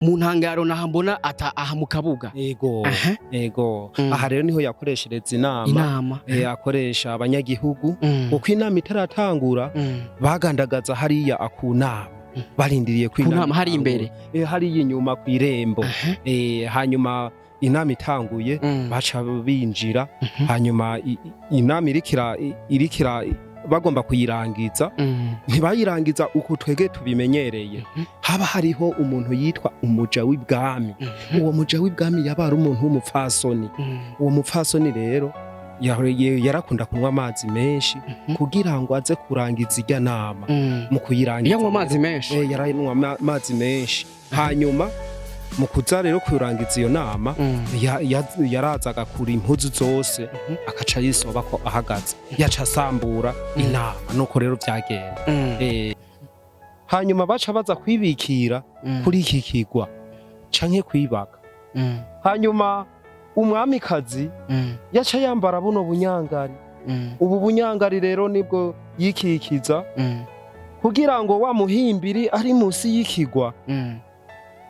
mu ntangaro nahambona aha mu kabuga. Yego aha rero niho yakoreshereza inama akoresha abanyagihugu uko inama itaratangura bagandagaza hariya akunama barindiriye kwinama hari imbere hari inyuma kw'irembo hanyuma inama itanguye baca binjira hanyuma inama irikira bagomba kuyirangiza ntibayirangiza uko twege tubimenyereye haba hariho umuntu yitwa umuja w'ibwami uwo muja w'ibwami yabara umuntu w'umupfasoni uwo mupfasoni rero yarakunda kunywa amazi menshi kugira ngo aze kurangiza irya nama mu kuyirangiza yanywa amazi menshi yaranywa amazi menshi hanyuma mu kuza rero kurangiza iyo nama yaraza agakura impuzu zose akaca yisoba ko ahagaze yaca asambura inama nuko rero byagenda hanyuma baca baza kwibikira kuri iki kigwa canke kwibaga hanyuma umwamikazi yaca yambara buno bunyangari ubu bunyangari rero nibwo yikikiza kugira ngo wa muhimbiri ari munsi y'ikigwa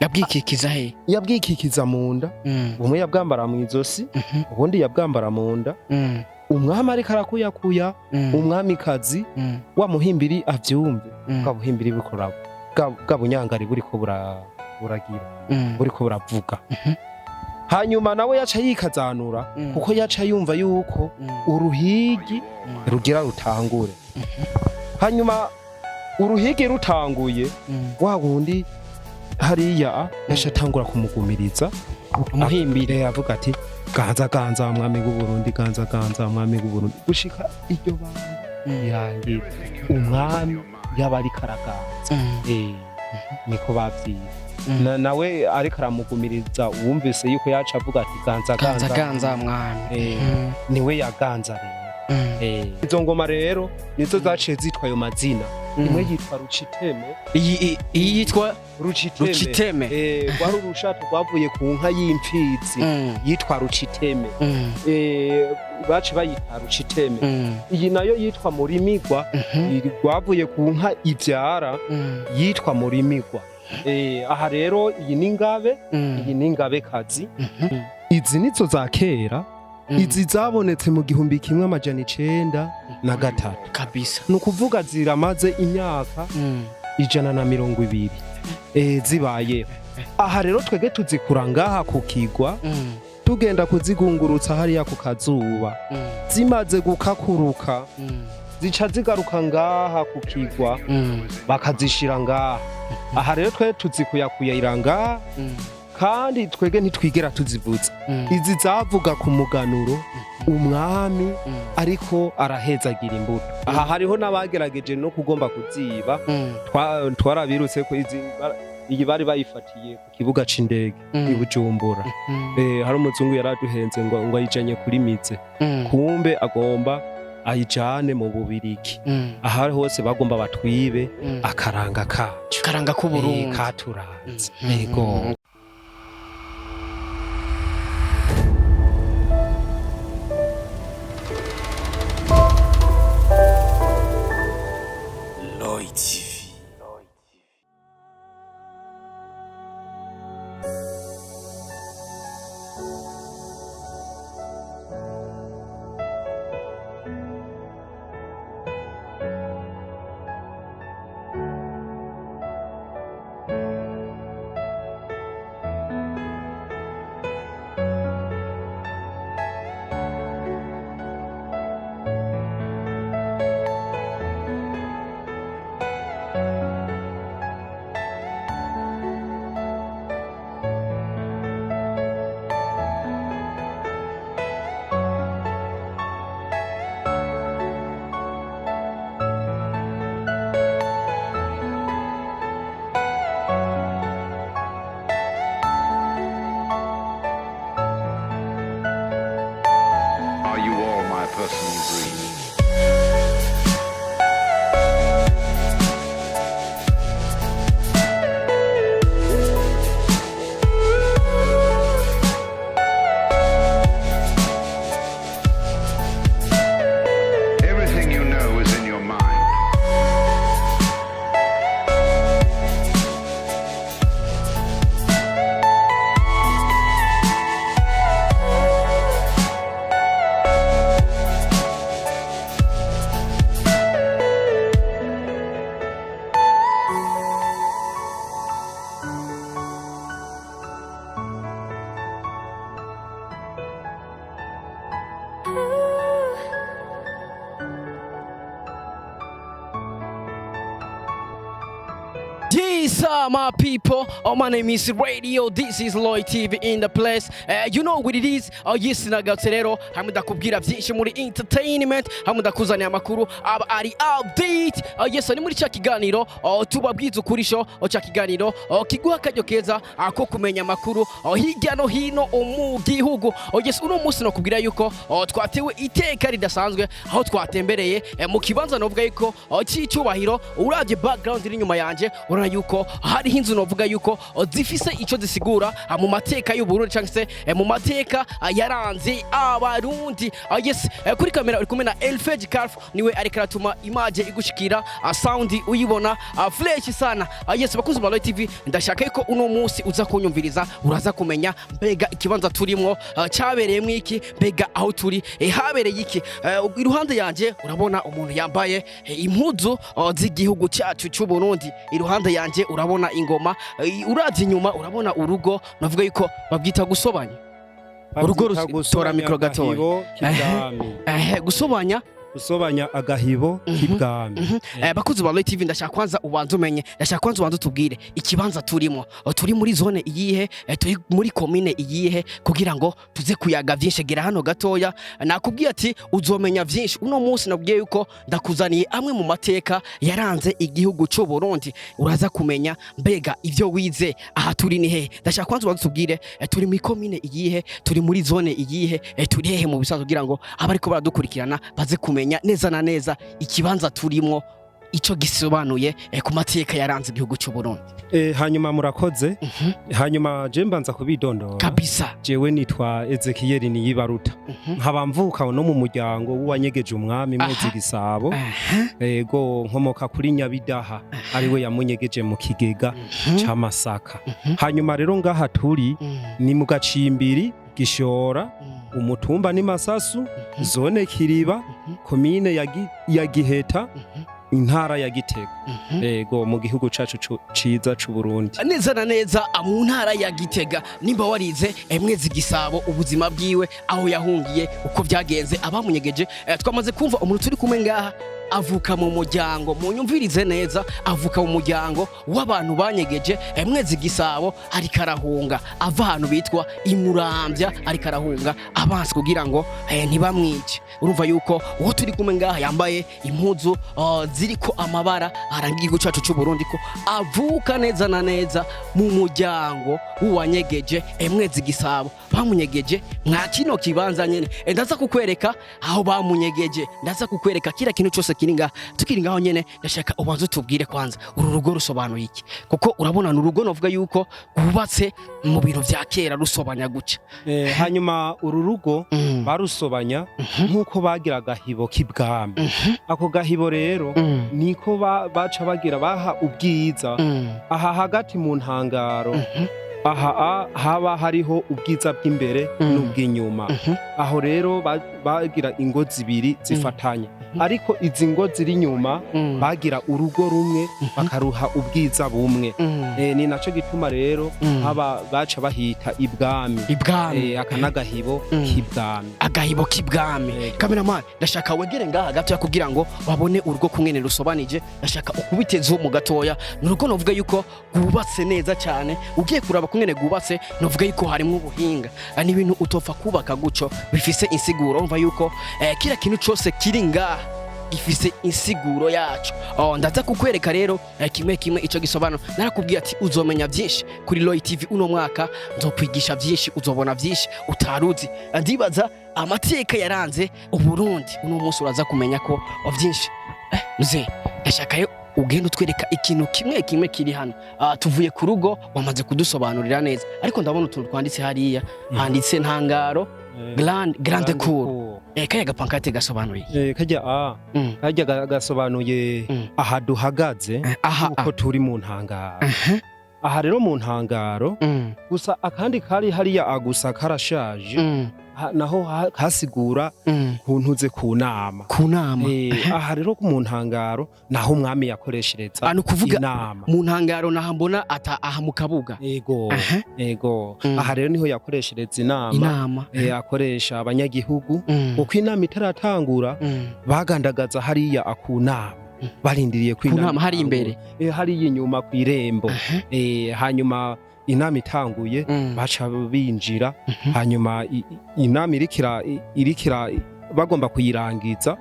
yabwikikiza he yabwikikiza mu nda umwe yabwambara mu izosi ubundi yabwambara mu nda umwami ariko arakuyakuya umwamikazi wa muhimbiri avyumve bwa buhimbiri bukora bwa bunyangari buriko buragira buriko buravuga hanyuma nawe yaca yikazanura kuko yaca yumva yuko uruhigi rugira rutangure hanyuma uruhigi rutanguye wa wundi hariya yashatangura kumugumiriza umuhimbire avuga ati ganza ganza mwami w'Uburundi ganza ganza mwami w'Uburundi gushika iryo banga yangira umwami yabari karaganza niko bavyiza nawe ariko aramugumiriza wumvise yuko yaca avuga ati ganza ganza ganza mwami niwe yaganza rero izo ngoma rero nizo zaciye zitwa ayo mazina imwe yitwa Ruciteme iyi yitwa Ruciteme wari urushato rwavuye ku nka y'imfizi yitwa Ruciteme baci bayita Ruciteme iyi nayo yitwa Murimigwa rwavuye ku nka ivyara yitwa Murimigwa aha rero iyi ni ingabekazi izi nizo za kera izi zabonetse mu 1903 kabisa nukuvuga ziramaze imyaka 120 zibayeho aha rero twege tuzikura ngaha kukigwa tugenda kuzigungurutsa hariya ku kazuba zimaze gukakuruka zica zigaruka ngaha kukigwa bakazishira ngaha aha rero twe tuzikuyakuya ngaha kandi twege ntitwigera tuzivuza izi zavuga ku muganuro umwami ariko arahezagira imbuto aha hariho n'abagerageje no kugomba kuziba twarabirutse ko iyi bari bayifatiye ku kibuga c'indege i Bujumbura hari umuzungu yaraduhenze ngo ayijanye kuri mize kumbe agomba ayijane mu Bubirigi aha hose bagomba batwibe akaranga kacu karanga ku Burundi katuranze yego my people? My name is Radio. This is Loy TV in the place. You know what it is? Yes, nagarutse rero hamwe ndakubwira byinshi muri entertainment, hamwe ndakuzaniye amakuru aba ari update. Yes, ni muri cya kiganiro tubabwiza ukuri sho cya kiganiro kiguha akaryo keza ko kumenya amakuru hirya no hino mu gihugu. Yes, uno munsi nakubwira yuko twatewe iteka ridasanzwe aho twatembereye mu kibanza novuga yuko cy'icyubahiro. Uravye background iri nyuma yanje urana yuko hari inzu novuga yuko zifise ico zisigura mu mateka y'u Burundi cyangwa se mu mateka yaranze abarundi. Yes, kuri kamera uri kumwe na Elfej Calf, niwe ari karatuma image igushikira sound uyibona fresh sana. Yes, bakuzi ba Loy TV, ndashaka yuko uno munsi uza kunyumviriza, uraza kumenya mbega ikibanza turimo cyabereyemo iki, mbega aho turi habereye iki. Iruhande yanje urabona umuntu yambaye impuzu z'igihugu cyacu cy'u Burundi, iruhande yanje urabona ingoma, uravye inyuma urabona urugo navuga yuko babyita gusobanya. Urugo rutora mikro gatoya gusobanya agahibo k'ibwami. Bakuzi ba Loy TV, ndashaka kwanza ubanze umenye, ndashaka kwanza ubanze tubwire ikibanza turimo. Turi muri zone iyihe, turi muri commune iyihe, kugira ngo tuze kuyaga byinshi. Gera hano gatoya nakubwiye ati uzomenya byinshi. Uno munsi nabwiye yuko ndakuzaniye amwe mu mateka yaranze igihugu cy'u Burundi, uraza kumenya mbega ivyo wize aha turi ni he. Ndashaka kwanza ubanze tubwire turi muri commune iyihe, turi muri zone iyihe, turi hehe mu bisanzwe, kugira ngo abariko baradukurikirana baze kumenya neza na neza ikibanza turimo ico gisobanuye ku mateka yaranze igihugu cy'u Burundi. Hanyuma murakoze. Hanyuma je mbanza kubidondora kabisa. Jewe nitwa Ezekiel Niyibaruta, nkaba mvuka no mu muryango w'uwanyegeje umwami MWEZI Gisabo. Ego nkomoka kuri Nyabidaha, ariwe yamunyegeje mu kigega c'amasaka. Hanyuma rero ngaha turi ni mu gacimbiri Gishora, umutumba ni Masasu, zone Kiriba, komine ya Giheta, intara ya Gitega. Ego mu gihugu cacu ciza c'u Burundi. Neza na neza mu ntara ya Gitega. Nimba warize MWEZI Gisabo ubuzima bwiwe aho yahungiye uko byagenze abamunyegeje, twamaze kumva umuntu turi kumwe ngaha avuka mu muryango, munyumvirize neza, avuka mu muryango w'abantu banyegeje MWEZI Gisabo, ari karahunga ava ahantu bitwa Imurambya, ari karahunga abansi kugira ngo ntibamwice. Urumva yuko uwo turi kumwe ngaha yambaye impuzu ziriko amabara arangiye igihugu cyacu cy'u Burundi, ko avuka neza na neza mu muryango w'uwanyegeje MWEZI Gisabo. Bamunyegeje mwa kino kibanza nyene, ndaza kukwereka aho bamunyegeje, ndaza kukwereka kila kintu cyose kiringa tukiringaho nyene. Ndashaka ubanze tubwire kwanza uru rugo rusobanuye iki, kuko urabona n'urugo novuga yuko gubatse mu bintu vya kera rusobanya guca. Hanyuma uru rugo barusobanya nkuko bagira gahibo k'ibwami. Ako gahibo rero niko baca bagira baha ubwiza aha hagati mu ntangaro. Aha haba hariho ubwiza bw'imbere n'ubw'inyuma. Aho rero bagira ingo zibiri zifatanye, ariko izi ngo ziri nyuma bagira urugo rumwe bakaruha ubwiza bumwe. Ni naco gituma rero aba baca bahita ibwami. Akanagahibo k'ibwami, agahibo k'ibwami. Cameraman, ndashaka wegere ngaha gato kugira ngo babone urugo kumwene rusobanije. Ndashaka ukubitezo mu gatoya, nurugo novuga yuko gubatse neza cyane. Ugiye kuraba kumwene gubatse novuga yuko harimo ubuhinga, ni ibintu utopfa kubaka guco, bifise insiguro. Umva yuko kila kintu cyose kiri ngaha gifise insiguro yacu. Ndaza kukwereka rero kimwe kimwe ico gisobanuro. Narakubwiye ati uzomenya byinshi kuri Loy TV uno mwaka, nzokwigisha byinshi, uzobona byinshi utaruzi. Ndibaza amateka yaranze uburundi uno munsi uraza kumenya ko byinshi. Muze ndashaka ugenda utwereka ikintu kimwe kimwe kiri hano. Tuvuye ku rugo bamaze kudusobanurira neza, ariko ndabona utuntu twanditse hariya, handitse ntangaro grande cour. Kaya gapankate gasobanuye kajya gasobanuye aha duhagaze uko turi mu ntangaro. Aha rero mu ntangaro gusa akandi kari hariya agusa karashaje, naho hasigura kuntuze ku nama. Aha rero mu ntangaro naho umwami yakoreshereza inama. Mu ntangaro naho mbona aha mu kabuga. Ego aha rero niho yakoreshereza inama. Akoresha abanyagihugu uko inama itaratangura bagandagaza hariya akunama. barindiriye ko inama hari imbere hari inyuma ku irembo hanyuma inama itanguye baca binjira hanyuma inama irikira bagomba kuyirangiza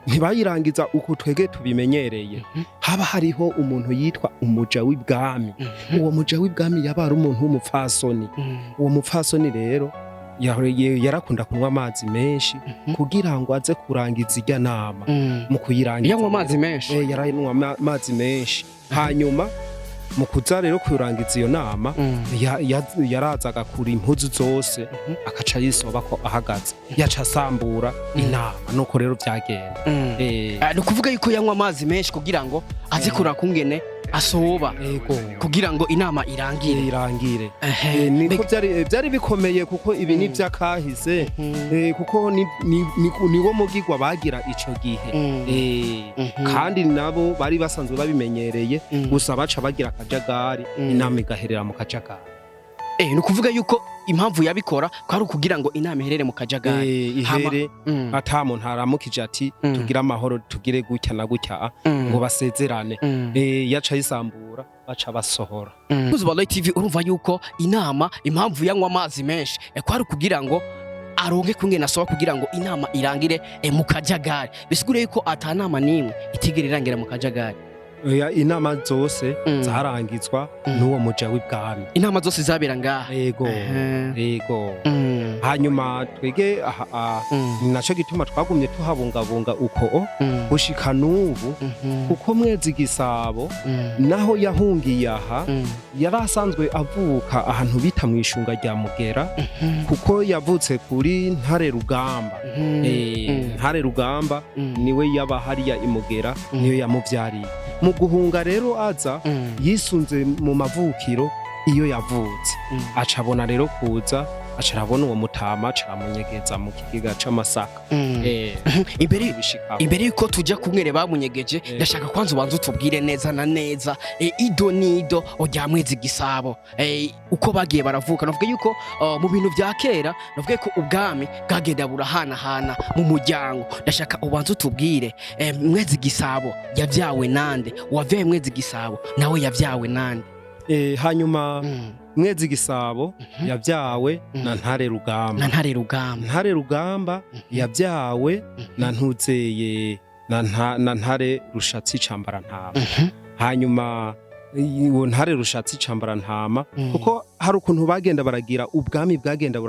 ntibayirangiza uko twege tubimenyereye haba hariho umuntu yitwa umuja w'ibwami uwo muja w'ibwami yaba ari umuntu w'umupfasoni uwo mupfasoni rero yarakunda kunywa amazi menshi kugira ngo aze kurangiza irya nama mu kuyirangiza yanywa amazi menshi yaranywa amazi menshi hanyuma mu kuza rero kurangiza iyo nama yaraza agakura impuzu zose akaca yisoba ko ahagaze yaca asambura inama nuko rero byagenda ni ukuvuga yuko yanywa amazi menshi kugira ngo aze kuraba kungene asoba kugira ngo inama irangire niko byari bikomeye kuko ibi ni byakahise kuko niwo mugigwa bagira ico gihe kandi nabo bari basanzwe babimenyereye gusa baca bagira akajagari inama igaherera mu kajagari ni ukuvuga yuko impamvu yabikora kwari ukugira ngo inama iherere mu kajagari ihere ata muntu aramukije ati tugire amahoro tugire gutya na gutya ngo basezerane yaca yisambura baca basohora Ubuzima Live TV urumva yuko inama impamvu yanywa amazi menshi kwari ukugira ngo aronke kungena soba kugira ngo inama irangire mu kajagari bisigure yuko atanama nimwe itigera irangira mu kajagari inama zose zarangizwa n'uwo muja w'ibwami inama zose zabera ngaha yego hanyuma twege naco gituma twagumye tuhabungabunga uko gushika n'ubu kuko Mwezi Gisabo naho yahungiye aha yarasanzwe avuka ahantu bita mu ishunga rya Mugera kuko yavutse kuri Ntare Rugamba Ntare Rugamba niwe yaba hariya imugera niyo yamuvyariye mu guhunga rero aza yisunze mu mavukiro iyo yavutse acabona rero kuza acarabona uwo mutama acaramunyegeza mu kigiga c'amasaka imbere yuko tujya kumwere bamunyegeje ndashaka kwanza ubanza utubwire neza na neza ido nido rya Mwezi Gisabo uko bagiye baravuka navuga yuko mu bintu vya kera navuga ko ubwami bwagenda burahanahana mu muryango ndashaka ubanza utubwire Mwezi Gisabo yavyawe nande wavyaye Mwezi Gisabo nawe yavyawe nande hanyuma Mwezi Gisabo yavyawe na Ntare Rugamba Ntare Rugamba yavyawe na Ntuzeye na Ntare Rushatsi Cambarantama hanyuma uwo Ntare Rushatsi Cambarantama kuko hari ukuntu bagenda baragira ubwami bwagenda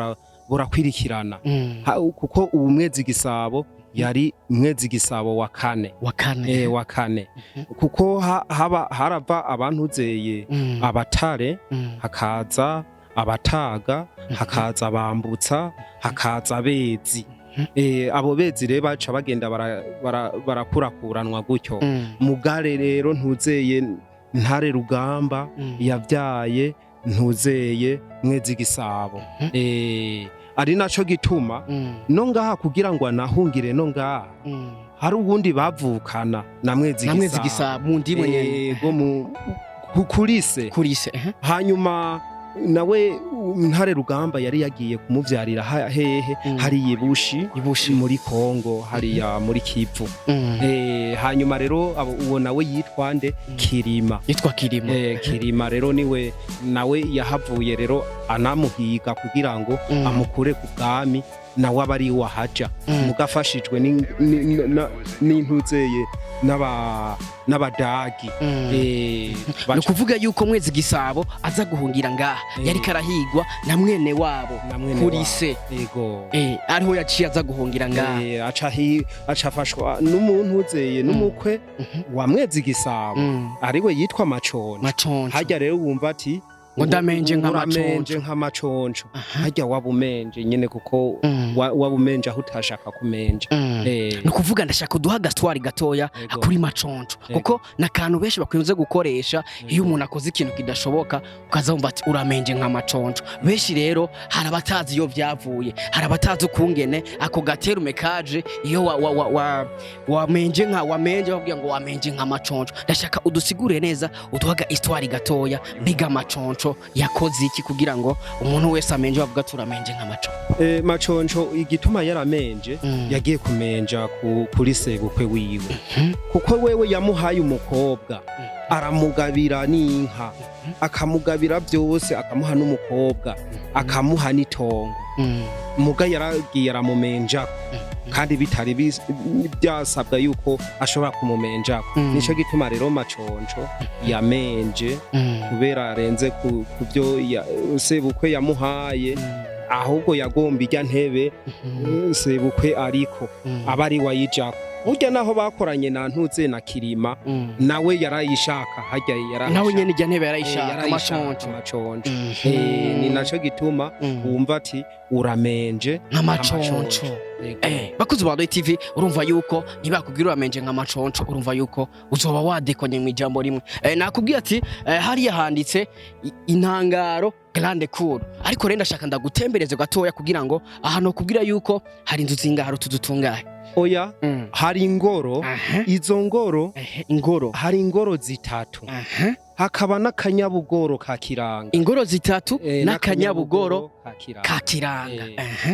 burakwirikirana kuko ubu Mwezi Gisabo yari Mwezi Gisabo wa kane kuko harava abantuzeye abatare hakaza abataga hakaza abambutsa hakaza abezi abo bezi rero baca bagenda barakurakuranwa gutyo mugare rero ntuzeye Ntare Rugamba yavyaye ntuzeye Mwezi Gisabo ari naco gituma no ngaha kugira ngo anahungire no ngaha hari ubundi bavukana na Mwezi Gisabo mu ndimwe nyene kurise hanyuma nawe Ntare Rugamba yari yagiye kumuvyarira hehe hari ibushi muri Kongo hariya muri Kivu hanyuma rero uwo nawe yitwa nde Kirima Kirima rero niwe nawe yahavuye rero anamuhiga kugira ngo amukure ku bwami nawe abari wahaja mugafashijwe n'intuzeye n'abadagi no kuvuga yuko Mwezi Gisabo aza guhungira ngaha yari karahigwa na mwene wabo kuri se ariho yaciye aza guhungira ngaha acafashwa n'umuntu uzeye n'umukwe wa Mwezi Gisabo ariwe yitwa Maconco hajya rero wumva ati ngo ndamenje nk'amaconco hajya wabumenje nyene kuko wabumenje aho utashaka kumenja no kuvuga ndashaka duha gastwari gatoya kuri Maconco kuko nakantu benshi bakunze gukoresha iyo umuntu akoze ikintu kidashoboka ukazumva ati uramenje nk'amaconco benshi rero hari abatazi iyo byavuye hari abatazi ukungene ako gaterume kaje iyo wamenje bavuga ngo wamenje nk'amaconco ndashaka udusigure neza uduhaga histoire gatoya biga Maconco maconco yakoze iki kugira ngo umuntu wese amenje bavuga turamenje nk'amaconco? Maconco igituma yaramenje yagiye kumenja kuri sebukwe wiwe kuko wewe yamuhaye umukobwa aramugabira n'inka akamugabira byose akamuha n'umukobwa akamuha n'itongo muga yaragiye aramumenja kandi bitari byasabwa yuko ashobora kumumenja nico gituma rero maconco yamenje kubera arenze ku byo sebukwe yamuhaye ahubwo yagomba ijya ntebe sebukwe ariko abari wayijako burya naho bakoranye na ntuze na Kirima nawe yarayishaka hajya yarashaka nawe nyene ijya ntebe yarayishaka maconco ni naco gituma wumva ati uramenje nk'amaconco. Bakuzi ba TV urumva yuko ntibakubwira uramenje nk'amaconco urumva yuko uzoba wadekonye mu ijambo rimwe. Nakubwiye ati hariya handitse intangaro grande cour ariko renda shaka ndagutembereze gatoya kugira ngo ahantu kubwira yuko hari inzu zingaharo tudutungaye. Oya hari ingoro izo ngoro hari ingoro zitatu hakaba n'akanyabugoro ka kiranga ingoro zitatu n'akanyabugoro ka kiranga.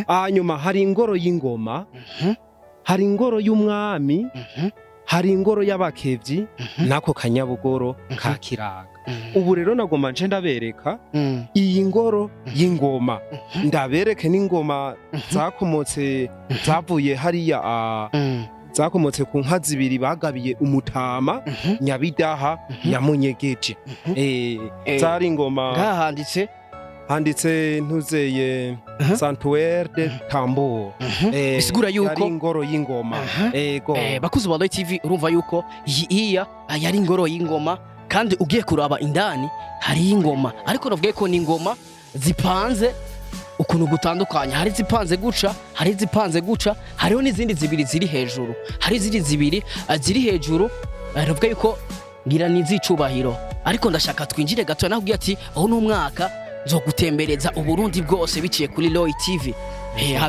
Hanyuma hari ingoro y'ingoma hari ingoro y'umwami hari ingoro y'abakevyi nako kanyabugoro ka kiranga. Ubu rero nagoma nje ndabereka iyi ngoro y'ingoma ndabereke n'ingoma zakomotse zavuye hariya zakomotse ku nka zibiri bagabiye umutama Nyabidaha yamunyegeje zari ingoma handitse ntuzeye Sanctuaire de Tambour bisigura yuko yari ingoro y'ingoma. Bakuzi ba TV urumva yuko iya yari ingoro y'ingoma kandi ugiye kuraba indani hari ingoma ariko navuga ko ni ingoma zipanze ukuntu gutandukanya hari zipanze guca hari zipanze guca hariho n'izindi zibiri ziri hejuru hari zibiri ziri hejuru navuga yuko ngira nizicubahiro ariko ndashaka twinjire gato nakubwiye ati aho n'umwaka nzogutembereza uburundi bwose biciye kuri Loy TV.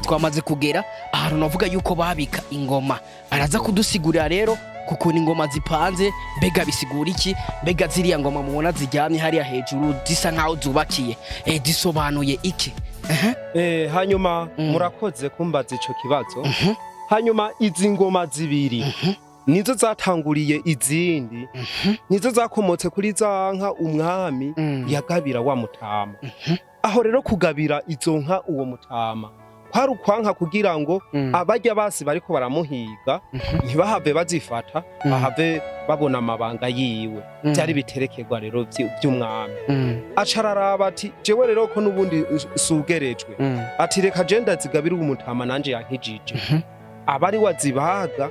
Twamaze kugera ahantu navuga yuko babika ingoma araza kudusigurira rero kuko ingoma zipanze mbega bisigura iki mbega ziriya ngoma mubona zijyamye hariya hejuru zisa nkaho zubakiye disobanuye iki? Hanyuma murakoze kumbaza ico kibazo. Hanyuma izi ngoma zibiri nizo zatanguriye izindi nizo zakomotse kuri za nka umwami yagabira wa mutama. Aho rero kugabira izo nka uwo mutama kwari ukwanka kugira ngo abajya basi bariko baramuhiga ntibahave bazifata bahave babona amabanga yiwe byari biterekerwa rero by'umwami. Acararaba ati jewe rero ko nubundi sugerejwe ati reka jenda zigabira umutama nanje yankijije abari wazibaga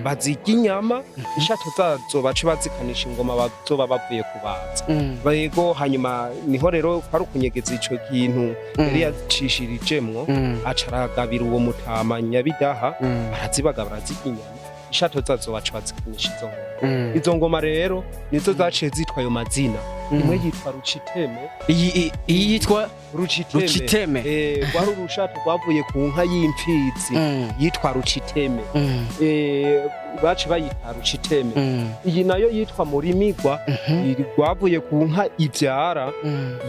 bazirya inyama ishato zazo bace bazikanisha ingoma bazoba bavuye kubaza bego. Hanyuma niho rero kwari ukunyegeza ico kintu yari yacishirijemwo acaragabira uwo mutama Nyabidaha barazibaga barazirya inyama ishato zazo bace bazikanisha izo ngoma. Izo ngoma rero nizo zaciye zitwa ayo mazina imwe yitwa Ruciteme iyi yitwa Ruciteme wari urushato rwavuye ku nka y'imfizi yitwa Ruciteme bace bayita Ruciteme. Iyi nayo yitwa Murimigwa rwavuye ku nka ivyara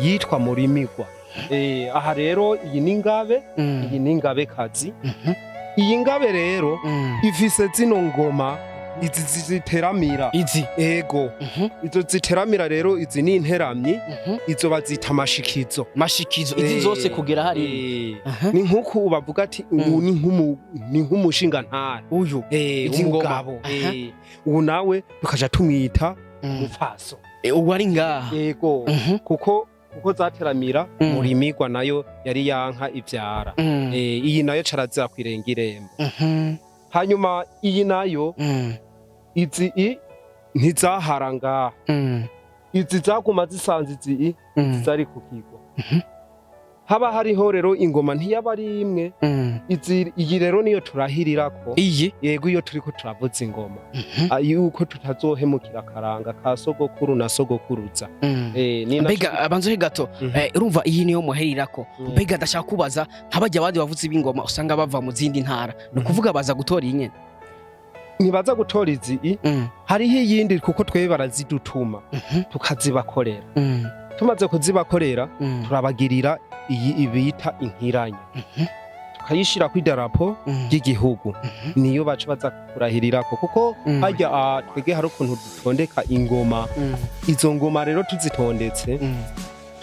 yitwa Murimigwa. Aha rero iyi ni ingabe kazi. Iyi ngabe rero ifise zino ngoma izi ziteramira izi izo ziteramira rero izi ni interamyi izo bazita mashikizo izi zose kugera hari ni nkuko bavuga ati ubu ni nk'umushinga ntara uyu umugabo ubu nawe tukaja tumwita mufaso ubu ari ngaha kuko zateramira Murimigwa nayo yari yanka ivyara. Iyi nayo carazira kwirenga irembo. Hanyuma iyi nayo izi ntizahara ngaha izi zaguma zisanze izi zari kukigwa. Haba hariho rero ingoma ntiyaba ari imwe iyi rero niyo turahirirako yego iyo turiko turavuza ingoma yuko tutazohemukira karanga ka sogokuru na sogokuruza. Mbega abanzo gato urumva iyi niyo muherirako mbega ndashaka kubaza nk'abajya abandi bavuza ibingoma usanga bava mu zindi ntara no kuvuga baza gutora iyi nyene ntibaza gutora izi hariho iyindi kuko twebe barazidutuma tukazibakorera. tumaze kuzibakorera turabagirira iyi bita inkiranya tukayishira ku idarapo ry'igihugu niyo baca baza kurahirirako kuko harya twege hari ukuntu dutondeka ingoma izo ngoma rero tuzitondetse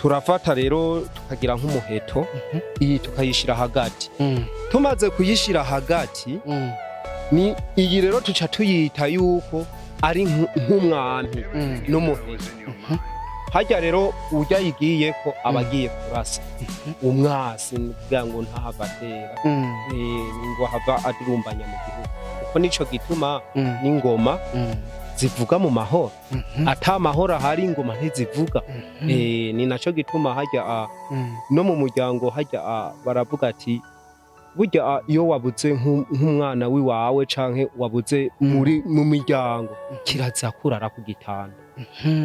turafata rero tukagira nk'umuheto iyi tukayishira hagati tumaze kuyishira hagati ni iyi rero tuca tuyita yuko ari nk'umwami n'umuheto harya rero urya yigiye ko abagiye kurasa umwasi kugira ngo ntahavatera ngo hava adurumbanya mu gihugu kuko nico gituma n'ingoma zivuga mu mahoro ata mahoro hari ingoma ntizivuga ni naco gituma harya no mu muryango harya baravuga ati burya iyo wabuze nk'umwana wiwawe canke wabuze mu miryango kiraza kurara ku gitanda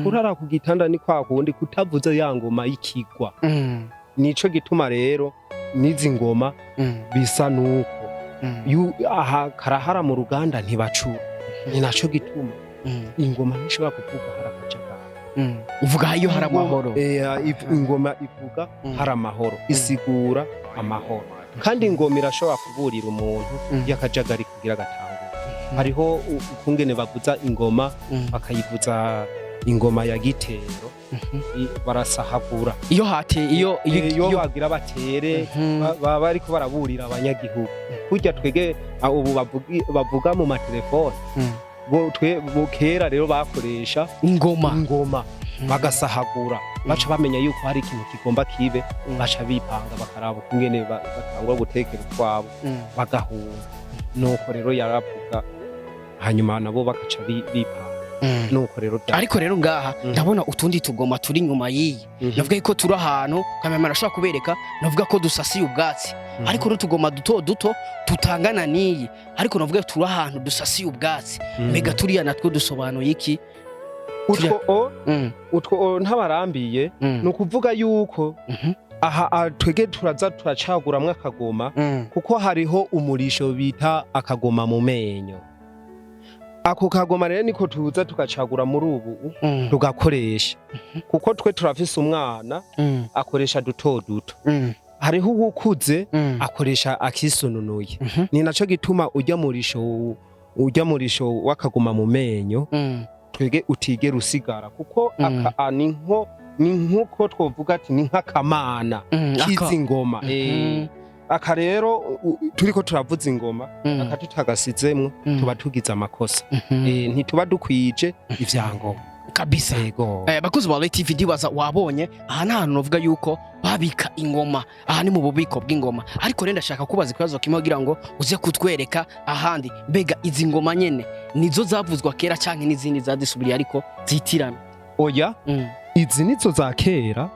kurara ku gitanda ni kwa kundi kutavuze ya ngoma y'ikigwa nico gituma rero nizi ngoma bisa nuko aha karahara mu ruganda ntibacura ni naco gituma ingoma ntishobora kuvuga harakajagara ivuga iyo hari amahoro ingoma ivuga hari amahoro isigura amahoro kandi ingoma irashobora kuburira umuntu yakajagari kugira gatangura hariho ukungene bavuza ingoma bakayivuza ingoma ya gitero barasahagura iyo hate iyo bagira batere baba bariko baraburira abanyagihugu kurya twege ubu bavuga mu matelefone bo kera rero bakoresha ingoma bagasahagura baca bamenya yuko hari ikintu kigomba kibe baca bipanga bakaraba kungene batangwa gutekera twabo bagahunga nuko rero yaravuga hanyuma nabo bakaca bipanga nuko rero ariko rero ngaha ndabona utundi tugoma turi inyuma yiyi navuga ko turi ahantu kamera ashaka kubereka navuga ko dusasiye ubwatsi ariko rero tugoma duto tutangana niyi ariko navuga turi ahantu dusasiye ubwatsi mega turiya natwo dusobanuye iki utwo ntabarambiye nukuvuga yuko aha twege turaza turacaguramwe akagoma kuko hariho umurisho bita akagoma mu menyo ako kagoma rero niko tuza tukacagura muri ubu tugakoresha kuko twe turafise umwana akoresha duto hariho uwukuze akoresha akisununuye ni naco gituma ujya murisho wakagoma mu menyo twege utigera usigara kuko aka ni nkuko twovuga ati ni nkakamana kizi ngoma aka rero turiko turavuza ingoma aka tutagasizemwo tuba tugize amakosa ntituba dukwije ivyangoma kabisa bakuzi ba Light TV ndibaza wabonye aha ntahantu novuga yuko babika ingoma aha ni mu bubiko bw'ingoma ariko renda shaka kubaza ikibazo kimwe kugira ngo uze kutwereka ahandi mbega izi ngoma nyene nizo zavuzwa kera canke n'izindi zadisubiriye ariko zitirana oya izi nizo za kera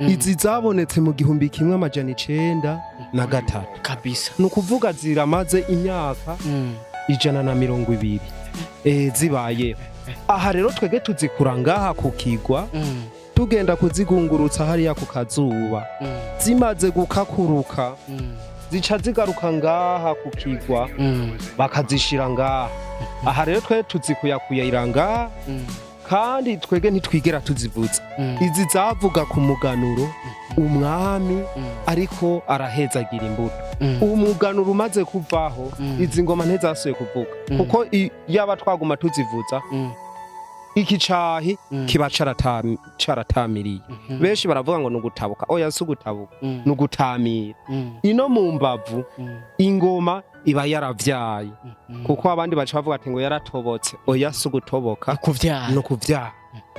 izi zabonetse mu 1903 kabisa nukuvuga ziramaze imyaka 120 zibayeho aha rero twege tuzikura ngaha kukigwa tugenda kuzigungurutsa hariya ku kazuba zimaze gukakuruka zica zigaruka ngaha kukigwa bakazishira ngaha aha rero twe tuzikuyakuyira ngaha kandi twege ntitwigera tuzivuza izi zavuga ku muganuro umwami ariko arahezagira imbuto umuganuro umaze kuvaho izi ngoma ntizasuye kuvuga kuko yaba twaguma tuzivuza iki cahi kiba caratamiriye benshi baravuga ngo nugutabuka oya sugutabuka nugutamira ino mu mbavu ingoma iba yaravyaye kuko abandi baca bavuga ati ngo yaratobotse oya sugutoboka no kuvyara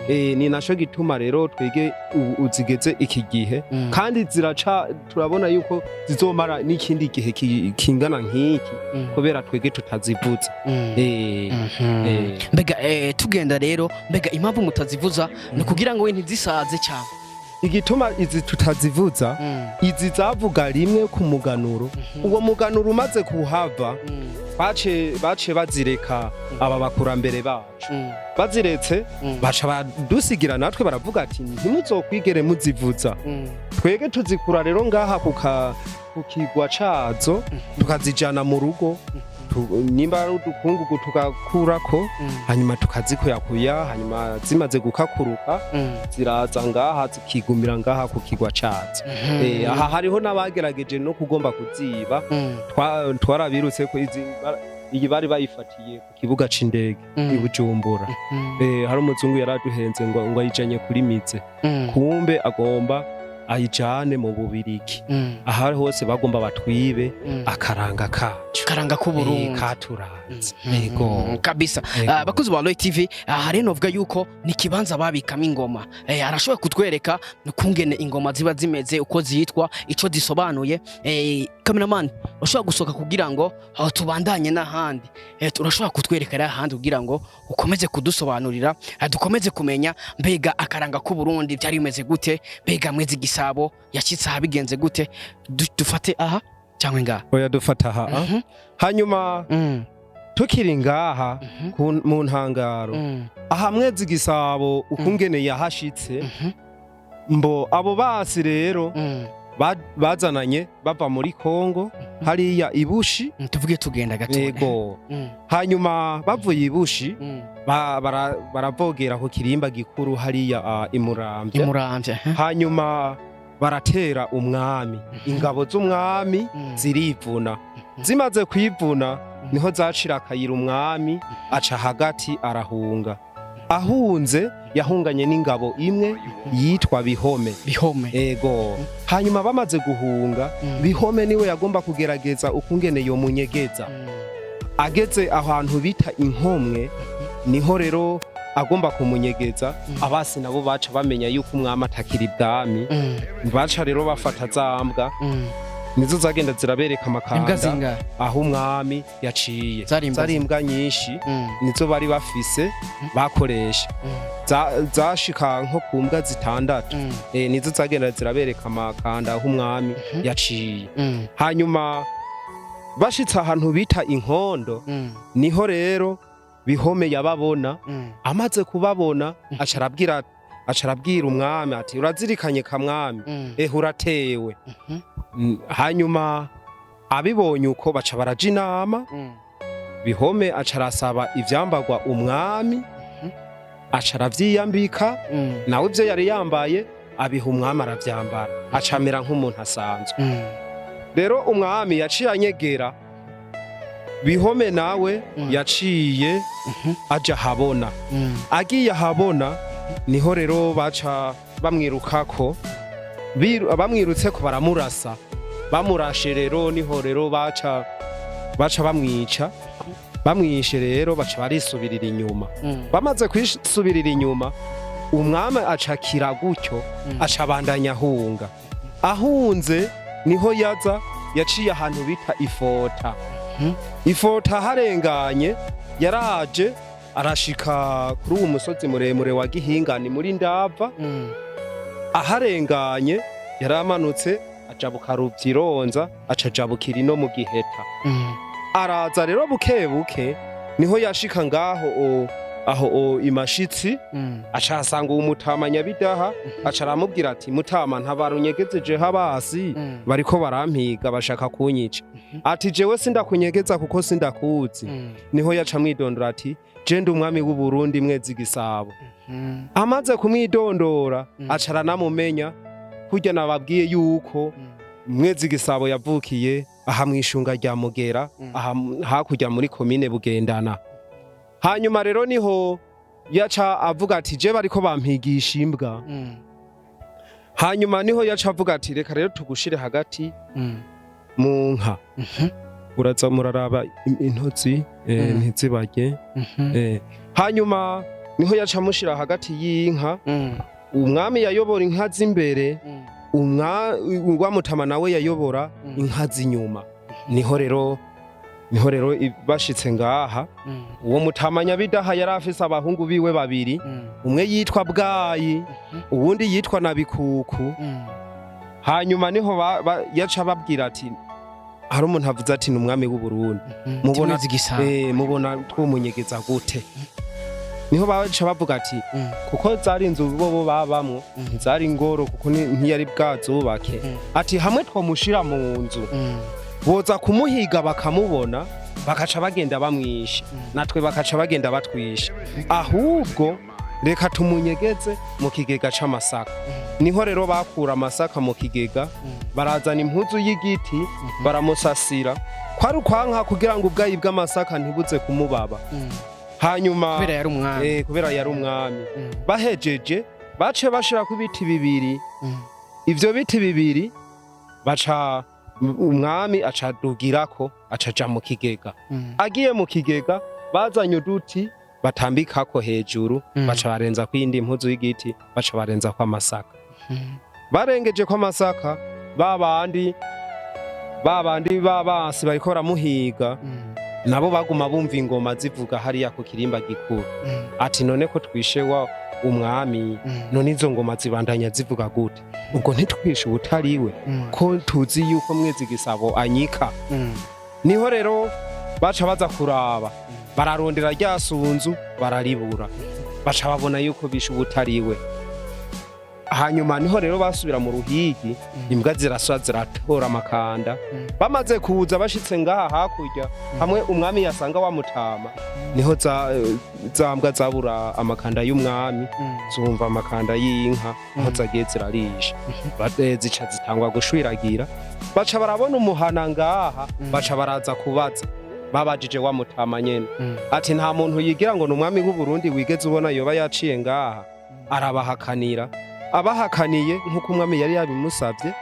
ni naco gituma rero twege uzigeze iki gihe kandi ziraca turabona yuko zizomara n'ikindi gihe kingana nk'iki kubera twege tutazivuza mbega tugenda rero mbega impamvu mutazivuza ni kugira ngo we ntizisaze cyane igituma izi tutazivuza izi zavuga rimwe ku muganuro uwo muganuro umaze kuhava bace bazireka aba bakurambere bacu baziretse baca badusigira natwe baravuga ati ntimuzokwigere muzivuza twege tuzikura rero ngaha kukigwa cazo tukazijana mu rugo nimba ari udukungugu tugakurako hanyuma tukazikuyakuya hanyuma zimaze gukakuruka ziraza ngaha zikigumira ngaha ku kigwa cazo aha hariho n'abagerageje no kugomba kuziba twarabirutse ko iyi bari bayifatiye ku kibuga c'indege i Bujumbura hari umuzungu yaraduhenze ngo ayijanye kuri mize kumbe agomba ayijane mu Bubirigi aha hose bagomba batwibe akaranga kacu karanga k'Uburundi katuranze yego kabisa bakuzi ba Roy TV hari novuga yuko ni kibanza babikamo ingoma arashoboye kutwereka kungene ingoma ziba zimeze uko zitwa ico disobanuye cameraman urashobora gusoka kugira ngo tubandanye n'ahandi urashobora kutwereka ari ahandi kugira ngo ukomeze kudusobanurira dukomeze kumenya mbega akaranga k'Uburundi byari bimeze gute mbega MWEZI GISABO yashitse abigenze gute dufate aha cyangwa ngaha oya dufata aha hanyuma tukiri ngaha mu ntangaro aha MWEZI GISABO ukungene yahashitse mbo abo basi rero bazananye bava muri Kongo hariya ibushi tuvuge tugenda gato yego hanyuma bavuye ibushi baravogera ku kirimba gikuru hariya imuramvya hanyuma baratera umwami ingabo z'umwami zirivuna zimaze kwivuna niho zacira akayira umwami aca hagati arahunga ahunze yahunganye n'ingabo imwe yitwa Bihome ego hanyuma bamaze guhunga Bihome niwe yagomba kugerageza ukungene yo munyegeza ageze ahantu bita Inkomwe niho rero agomba kumunyegeza abasi nabo baca bamenya yuko umwami atakiri bwami baca rero bafata zambwa nizo zagenda zirabereka amakanda aho umwami yaciye zari imbwa nyinshi nizo bari bafise bakoresha zashika nko ku mbwa zitandatu nizo zagenda zirabereka amakanda aho umwami yaciye hanyuma bashitse ahantu bita Inkondo niho rero Bihome yababona amaze kubabona acarabwira umwami ati urazirikanye kamwami uratewe hanyuma abibonye uko baca baraja inama Bihome acarasaba ivyambagwa umwami acaravyiyambika nawe ivyo yari yambaye abiha umwami aravyambara acamera nk'umuntu asanzwe rero umwami yaciye anyegera Bihome nawe yaciye aja habona agiye habona niho rero baca bamwirukako bamwirutseko baramurasa bamurashe rero niho rero baca bamwica bamwishe rero baca barisubirira inyuma bamaze kwisubirira inyuma umwami acakira gutyo acabandanya ahunze niho yaciye ahantu bita Ifota harenganye yaraje arashika kuri uwo musozi muremure wa Gihingani muri Ndava aharenganye yaramanutse ajabuka Ruvyironza acajabukira no mu Giheta araza rero bukebuke niho yashika ngaho aho imashitsi acasanga umutama Nyabidaha acaramubwira ati mutama ntabarunyegezeje habasi bariko barampiga bashaka kunyica ati jewe sindakunyegeza kuko sindakuzi niho yaca mwidondora ati je ndi umwami w'u Burundi MWEZI GISABO amaze kumwidondora acara namumenya kurya nababwiye yuko MWEZI GISABO yavukiye aha mwishunga rya Mugera aha hakurya muri komine Bugendana hanyuma rero niho yaca avuga ati je bariko bampigisha imbwa hanyuma niho yaca avuga ati reka rero tugushire hagati mu nka uraza muraraba intozi ntizibarye hanyuma niho yaca mushira hagati y'inka umwami yayobora inka z'imbere umwamutama nawe yayobora inka z'inyuma niho rero bashitse ngaha uwo mutama Nyabidaha yari afise abahungu biwe babiri umwe yitwa Bwayi uwundi yitwa Nabikuku hanyuma niho yaca babwira ati hari umuntu avuze ati ni umwami w'u Burundi mubona twumunyegeza gute niho baca bavuga ati kuko zari inzu bo babamwo zari ingoro kuko ntiyari bwazubake ati hamwe twomushira mu nzu boza kumuhiga bakamubona bakaca bagenda bamwishe natwe bakaca bagenda batwishe ahubwo reka tumunyegeze mu kigega c'amasaka niho rero bakura amasaka mu kigega barazana impuzu y'igiti baramusasira kwari ukwanka kugira ngo ubwayi bw'amasaka ntibuze kumubaba hanyuma kubera yari umwami bahejeje bace bashira ku biti bibiri ivyo biti bibiri baca umwami acadugirako acaja mu kigega agiye mu kigega bazanye uduti batambikako hejuru baca barenza kwindi impuzu y'igiti baca barenza kwa masaka barengeje kwa masaka babandi babasi bariko baramuhiga nabo baguma bumva ingoma zivuga hariya ku kirimba gikuru ati none ko twishe wa umwami none izo ngoma zibandanya zivuga gute ubwo ntitwishe ubutariwe ko tuzi yuko mwezi gisabo anyika niho rero baca baza kuraba bararondera rya sunzu bararibura baca babona yuko bishe ubutariwe hanyuma niho rero basubira mu ruhigi imbwa ziraswa ziratora amakanda bamaze kuza bashitse ngaha hakurya hamwe umwami yasanga wamutama niho za mbwa zabura amakanda y'umwami zumva amakanda y'inka aho zagiye zirarisha zica zitangwa gushwiragira baca barabona umuhana ngaha baca baraza kubaza babajije wamutama nyene ati nta muntu yigira ngo n'umwami w'u Burundi wigeze ubona yoba yaciye ngaha arabahakanira abahakaniye nk'uko umwami yari yabimusavye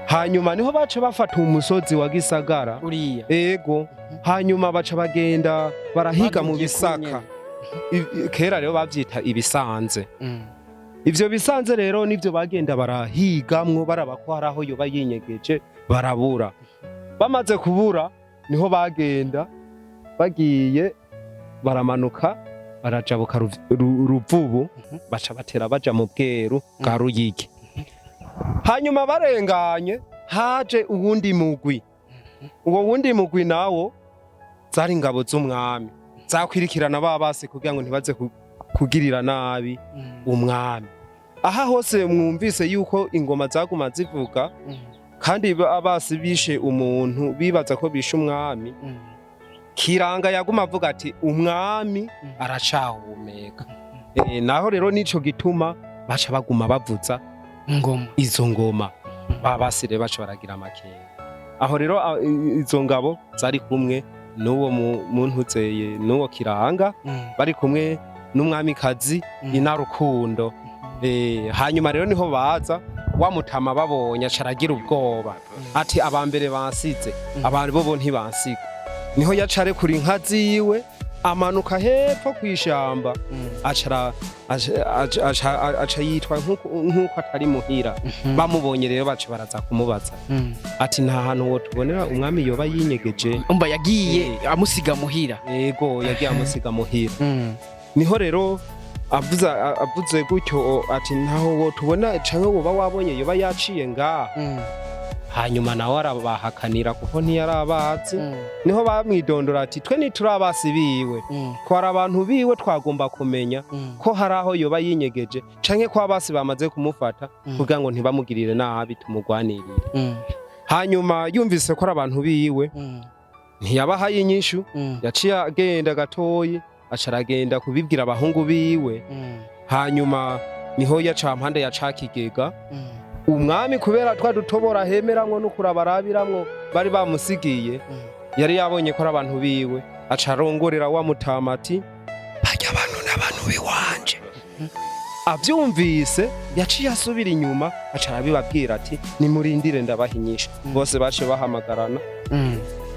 hanyuma niho baca bafata umusozi wa Gisagara ego hanyuma baca bagenda barahiga mu bisaka kera rero bavyita ibisanze ivyo bisanze rero nivyo bagenda barahigamwo baraba ko haraho yoba yinyegeje barabura bamaze kubura niho bagenda bagiye baramanuka barajabuka ruvubu baca batera baja mu bweru bwa Ruyigi hanyuma barenganye haje uwundi mugwi uwo wundi mugwi nawo zari ingabo z'umwami zakwirikirana babase kugira ngo ntibaze kugirira nabi umwami aha hose mwumvise yuko ingoma zaguma zivuga kandi abasi bishe umuntu bibaza ko bishe umwami kiranga yaguma avuga ati umwami aracahumeka naho rero nico gituma baca baguma bavuza izo ngoma babasire baca baragira amakenga aho rero izo ngabo zari kumwe n'uwo muntu uzeye n'uwo kiranga bari kumwe n'umwamikazi Inarukundo hanyuma rero niho baza wamutama babonye acaragira ubwoba ati abambere bansize abantu bo ntibansiga niho yacare kuri inka ziwe amanuka hepfo kwishamba aca yitwa nk'uko atari muhira bamubonye rero baca baraza kumubaza ati nta hantu wo tubonera umwami yoba yinyegeje umba yagiye amusiga muhira yego yagiye amusiga muhira niho rero avuze gutyo ati ntaho wo tubona canke woba wabonye yoba yaciye ngaha hanyuma nawe arabahakanira kuko ntiyarabazi niho bamwidondora ati twe niturabasi biwe twari abantu biwe twagomba kumenya ko hari aho yoba yinyegeje canke ko abasi bamaze kumufata kugira ngo ntibamugirire nabi tumugwanirire hanyuma yumvise ko ari abantu biwe ntiyabahaye inyishu yaciye agenda gatoyi acaragenda kubibwira abahungu biwe hanyuma niho yaca mpande ya cakigega umwami kubera twadutobora hemeramwo n'ukurabarabiramo bari bamusigiye yari yabonye ko ari abantu biwe acarongorera wamutama ati bajya abantu n'abantu biwanje avyumvise yaciye asubira inyuma acarabibabwira ati nimurindire ndabahinyisha bose bace bahamagarana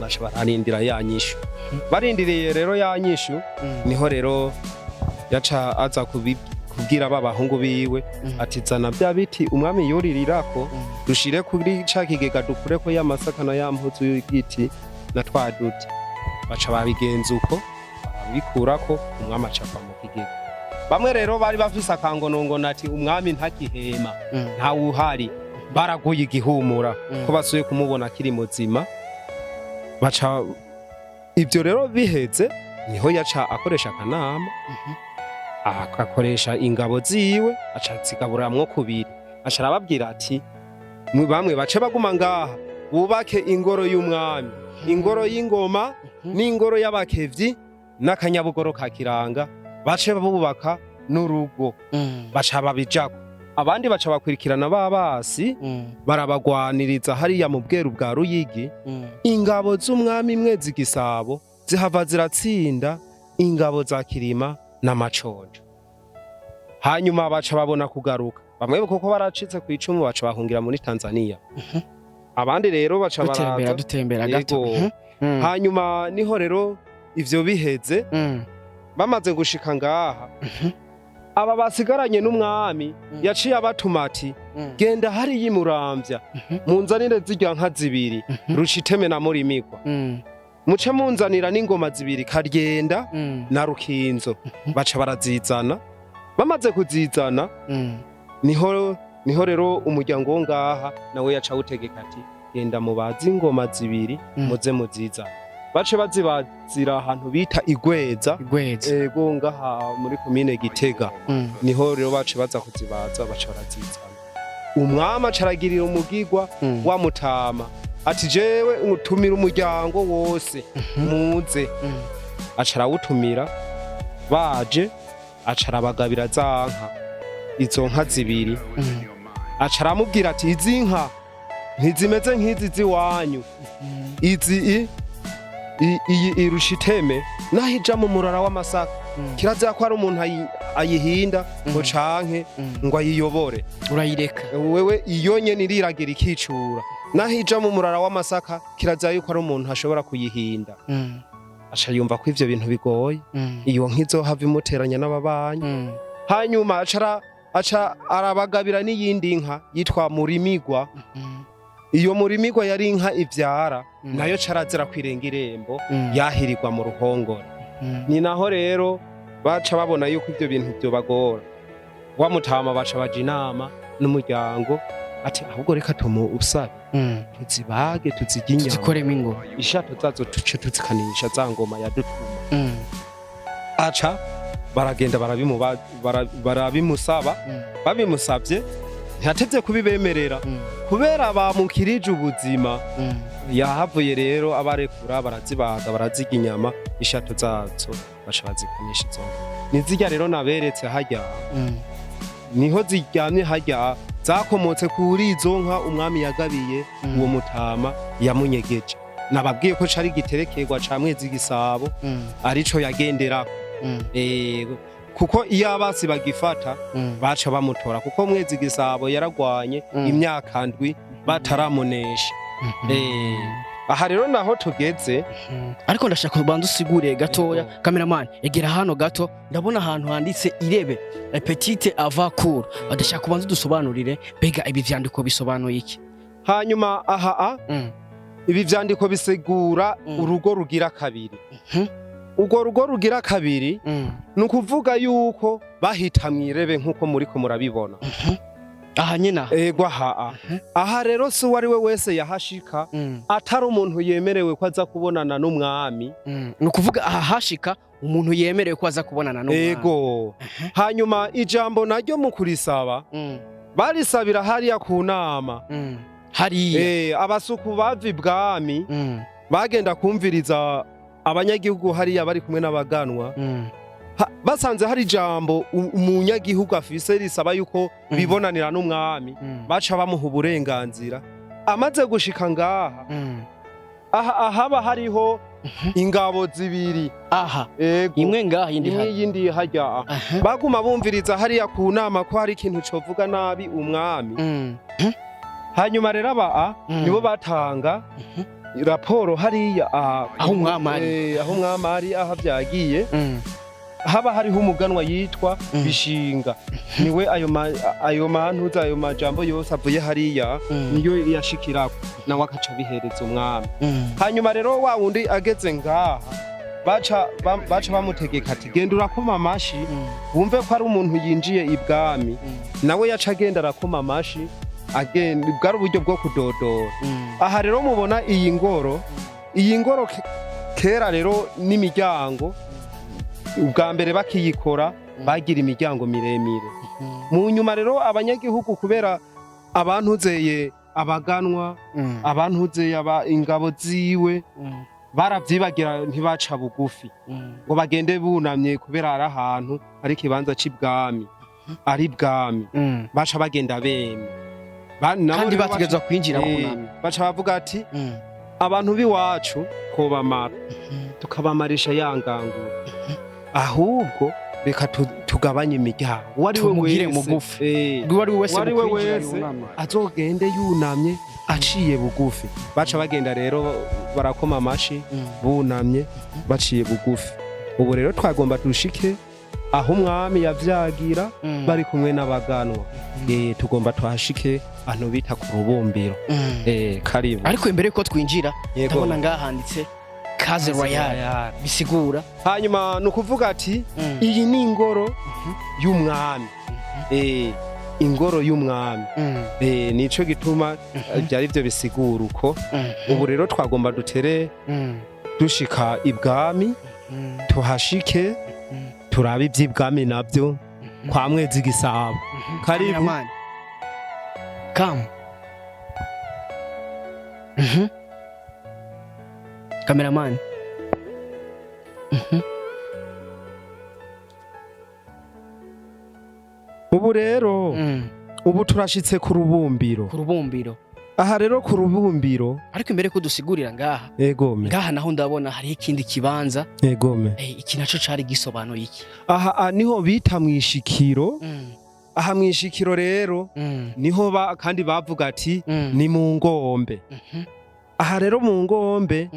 bace bararindira yanyishu barindiriye rero yanyishu niho rero yaca aza kubwira babahungu biwe ati zana bya biti umwami yuririrako dushire kuri ca kigega dukureko y'amasaka na yampuzu y'igiti na twaduti baca babigenza uko bikurako umwami acapa mu kigega bamwe rero bari bafise akangonongono ati umwami ntakihema nta wuhari baraguye igihumura ko basuye kumubona kiri muzima baca ibyo rero biheze niho yaca akoresha akanama akakoresha ingabo ziwe acazigaburamwo kubiri acarababwira ati bamwe bace baguma ngaha bubake ingoro y'umwami ingoro y'ingoma n'ingoro y'abakevyi n'akanyabugoro ka kiranga bace bubaka n'urugo baca babijako abandi baca bakurikirana babasi barabagwaniriza hariya mu bweru bwa Ruyigi ingabo z'umwami Mwezi Gisabo zihava ziratsinda ingabo za Kirima na Maconco hanyuma baca babona kugaruka bamwe koko baracitse ku icumu baca bahungira muri Tanzania abandi rero baca baraza dutembera gato hanyuma niho rero ivyo biheze bamaze gushika ngaha aba basigaranye n'umwami yaciye abatuma ati genda hari yimuramvya munzanire zirya nka zibiri rushiteme na murimigwa muce munzanira n'ingoma zibiri Karyenda na Rukinzo baca barazizana bamaze kuzizana niho rero umuryango wo ngaha nawe yaca utegeka ati genda mubazi ingoma zibiri muze muzizana bace bazibazira ahantu bita Igweza ego ngaha muri komine Gitega niho rero bace baza kuzibaza baca barazizana umwami acaragirira umugigwa wa Mutama ati jewe utumira umuryango wose muze acarawutumira baje acarabagabira za nka izo nka zibiri acaramubwira ati izi nka ntizimeze nk'izi ziwanyu izi irushiteme nahija mu murara w'amasaka kirazira ko ari umuntu ayihinda ngo canke ngo ayiyobore urayireka wewe iyo nyene iriragira ikicura nahija mu murara w'amasaka kirazira yuko ari umuntu ashobora kuyihinda aca yumva ko ivyo bintu bigoye iyo nkizohava imuteranya n'ababanyi hanyuma aca arabagabira n'iyindi nka yitwa Murimigwa iyo Murimigwa yari inka ivyara nayo carazira kwirenga irembo yahirirwa mu ruhongore ni naho rero baca babona yuko ivyo bintu byo bagora wa Mutama baca baja inama n'umuryango ati ahubwo reka usabe tuzibage tuzijya inyama tuzikoremo ingoma ishato zazo tuce tuzikanisha za ngoma yadutuma aca baragenda barabimusaba babimusabye ntihatevye kubibemerera kubera bamukirije ubuzima yahavuye rero abarekura barazibaga baraziga inyama ishato zazo baca bazikanisha izo nizirya rero naberetse harya niho ziryamye harya zakomotse kuri izo nka umwami yagabiye uwo Mutama yamunyegeje nababwiye ko cari giterekerwa ca Mwezi Gisabo arico yagenderako kuko iyo abasi bagifata baca bamutora kuko Mwezi Gisabo yaragwanye imyaka ndwi bataramunesha aha rero naho tugeze ariko ndashaka kubanza usigure gatoya cameraman egera hano gato ndabona ahantu handitse irebe petite avacour adashaka kubanza dusobanurire bega ibi vyandiko bisobanuye iki hanyuma aha ibi vyandiko bisigura urugo rugira kabiri ugo rugo rugira kabiri nukuvuga yuko bahita mwirebe nkuko muriko murabibona aha nyina ego aha rero si wari we wese yahashika atari umuntu yemerewe ko aza kubonana n'umwami nukuvuga aha hashika umuntu yemerewe ko aza kubonana n'umwami ego hanyuma ijambo naryo mu kurisaba barisabira hariya ku nama hariya abasuku bava ibwami bagenda kumviriza abanyagihugu hariya bari kumwe n'abaganwa basanze hari ijambo umunyagihugu afise risaba yuko bibonanira n'umwami baca bamuha uburenganzira amaze gushika ngaha ahaba hariho ingabo zibiri imwe ngaha yindi harya baguma bumviriza hariya ku nama ko hari ikintu covuga nabi umwami hanyuma rero nibo batanga raporo hariya aho umwami ari aho byagiye haba hariho umuganwa yitwa Bishinga niwe ayo mantuza ayo majambo yose avuye hariya niyo yashikirako nawe akaca bihereza umwami hanyuma rero wa wundi ageze ngaha baca bamutegeka ati genda urakoma amashi wumve ko ari umuntu yinjiye ibwami nawe yaca agenda arakoma amashi agenda bwari uburyo bwo kudodora aha rero mubona iyi ngoro kera rero n'imiryango ubwa mbere bakiyikora bagira imiryango miremire mu nyuma rero abanyagihugu kubera abantuzeye abaganwa abantuzeye ingabo ziwe baravyibagira ntibaca bugufi ngo bagende bunamye kubera ari ahantu ari ikibanza c'ibwami ari bwami baca bagenda bemye kandi bategezwa kwinjira bunamye baca bavuga ati abantu biwacu ko bamara tukabamarisha yangangura ahubwo reka tugabanye imiryango wari we wese azogende yunamye aciye bugufi baca bagenda rero barakoma amashi bunamye baciye bugufi ubu rero twagomba dushike aho umwami yavyagira bari kumwe n'abaganwa tugomba tuhashike ahantu bita ku rubumbiro karibu ariko imbere ko twinjira ndabona ngahanditse Kaze Royal bisigura hanyuma nukuvuga ati iyi ni ingoro y'umwami ingoro y'umwami nico gituma byari byo bisigura uko ubu rero twagomba dutere dushika ibwami tuhashike turabe iby'ibwami nabyo kwa Mwezi Gisabo karibu come cameraman ubu rero ubu turashitse ku rubumbiro aha rero ku rubumbiro ariko imbere ko dusigurira ngaha egome ngaha naho ndabona hari ikindi kibanza egome iki naco cari gisobanuye iki aha niho bita mwishikiro aha mwishikiro rero niho kandi bavuga ati ni mu ngombe aha rero mu ngombe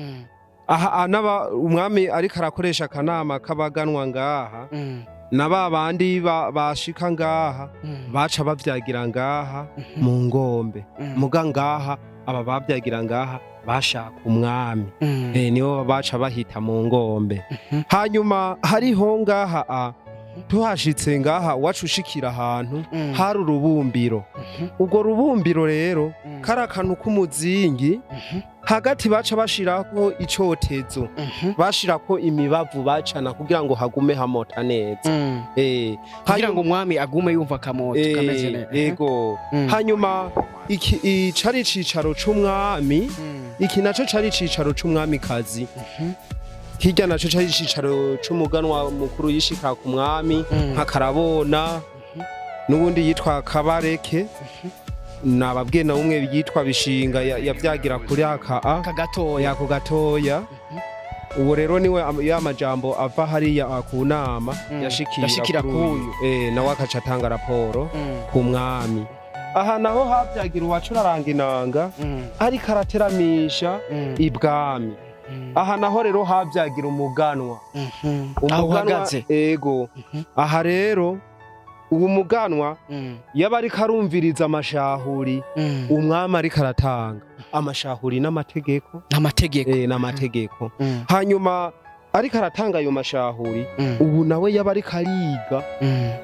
aha umwami ariko arakoresha akanama k'abaganwa ngaha na babandi bashika ngaha baca bavyagira ngaha mu ngombe muga ngaha aba bavyagira ngaha bashaka umwami niho baca bahita mu ngombe hanyuma hariho ngaha tuhashitse ngaha wacu ushikira ahantu hari urubumbiro ubwo rubumbiro rero kari akantu k'umuzingi hagati baca bashirako icotezo bashirako imibavu bacana kugira ngo hagume hamota neza kugira ngo umwami agume yumva kamoto kameze neza yego hanyuma iki cari cicaro c'umwami iki naco cari cicaro c'umwami kazi hirya naco cari cicaro c'umuganwa mukuru yishika ku mwami nka Karabona n'ubundi yitwa Kabareke nababwiye na umwe yitwa Bishinga yavyagira kuri aka gatoya ubu rero niwe y'amajambo ava hariya ku nama yashikira kuyu nawe akaca atanga raporo ku mwami aha naho havyagira uwacuraranga inanga ariko arateramisha ibwami aha naho rero havyagira umuganwa ego aha rero ubu muganwa yaba ariko arumviriza amashahuri umwami ariko aratanga amashahuri n'amategeko hanyuma ariko aratanga ayo mashahuri ubu nawe yaba ariko ariga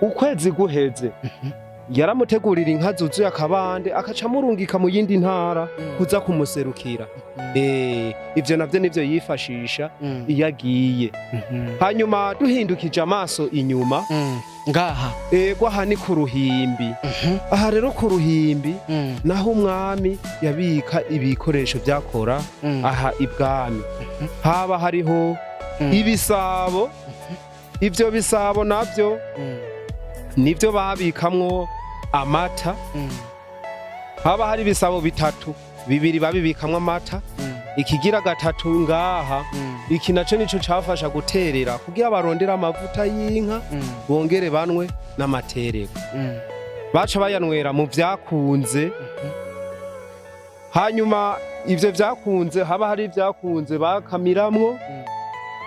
ukwezi guheze yaramutegurira inka zuzuye akabande akaca amurungika mu yindi ntara kuza kumuserukira ivyo navyo nivyo yifashisha iyo agiye hanyuma duhindukije amaso inyuma ngaha aha ni ku ruhimbi aha rero ku ruhimbi naho umwami yabika ibikoresho vyakora aha ibwami haba hariho ibisabo ivyo bisabo navyo nivyo babikamwo amata haba hari ibisabo bitatu bibiri babibikamwo amata ikigira gatatu ngaha iki naco nico cafasha guterera kugira barondera amavuta y'inka bongere banwe n'amatereko baca bayanwera mu vyakunze hanyuma ivyo vyakunze haba hari ivyakunze bakamiramwo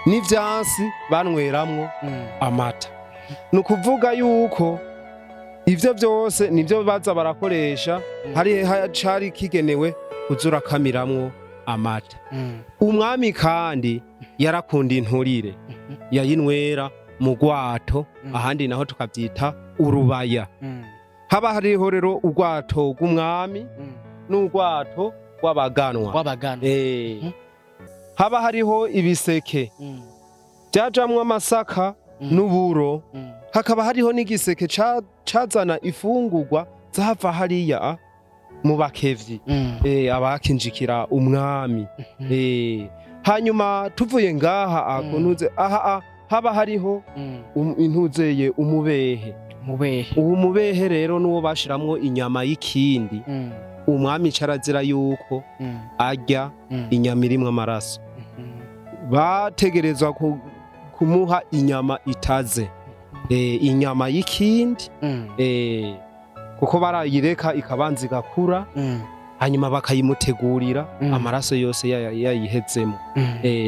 n'ivyansi banweramwo amata nukuvuga yuko ivyo vyose nivyo baza barakoresha hari cari kigenewe kuzura kamiramwo amata umwami kandi yarakunda inturire yayinwera mu gwato ahandi naho tukavyita urubaya haba hariho rero urwato rw'umwami n'urwato rw'abaganwa haba hariho ibiseke byajamwo amasaka n'uburo hakaba hariho n'igiseke cazana ifungurwa zava hariya mu bakevyi abakinjikira umwami hanyuma tuvuye ngaha akuntuze aha haba hariho intuzeye umubehe uwo mubehe rero nuwo bashiramwo inyama y'ikindi umwami carazira yuko arya inyama irimwo amaraso bategerezwa kumuha inyama itaze inyama y'ikindi kuko barayireka ikabanza igakura hanyuma bakayimutegurira amaraso yose yayihezemo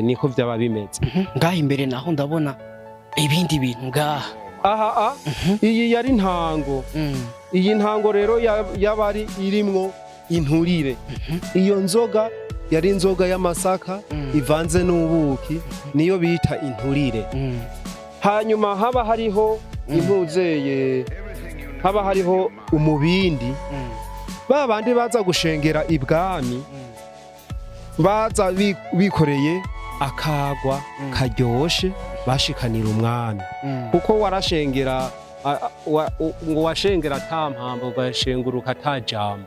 niko vyaba bimeze ngaha imbere naho ndabona ibindi bintu ngaha aha iyi yari ntango iyi ntango rero yabari irimwo inturire iyo nzoga yari inzoga y'amasaka ivanze n'ubuki niyo bita inturire hanyuma haba hariho impuzeye haba hariho umubindi babandi baza gushengera ibwami baza bikoreye akagwa karyoshe bashikanira umwami kuko warashengera ngo washengera atampamba ugashenguruka atajambo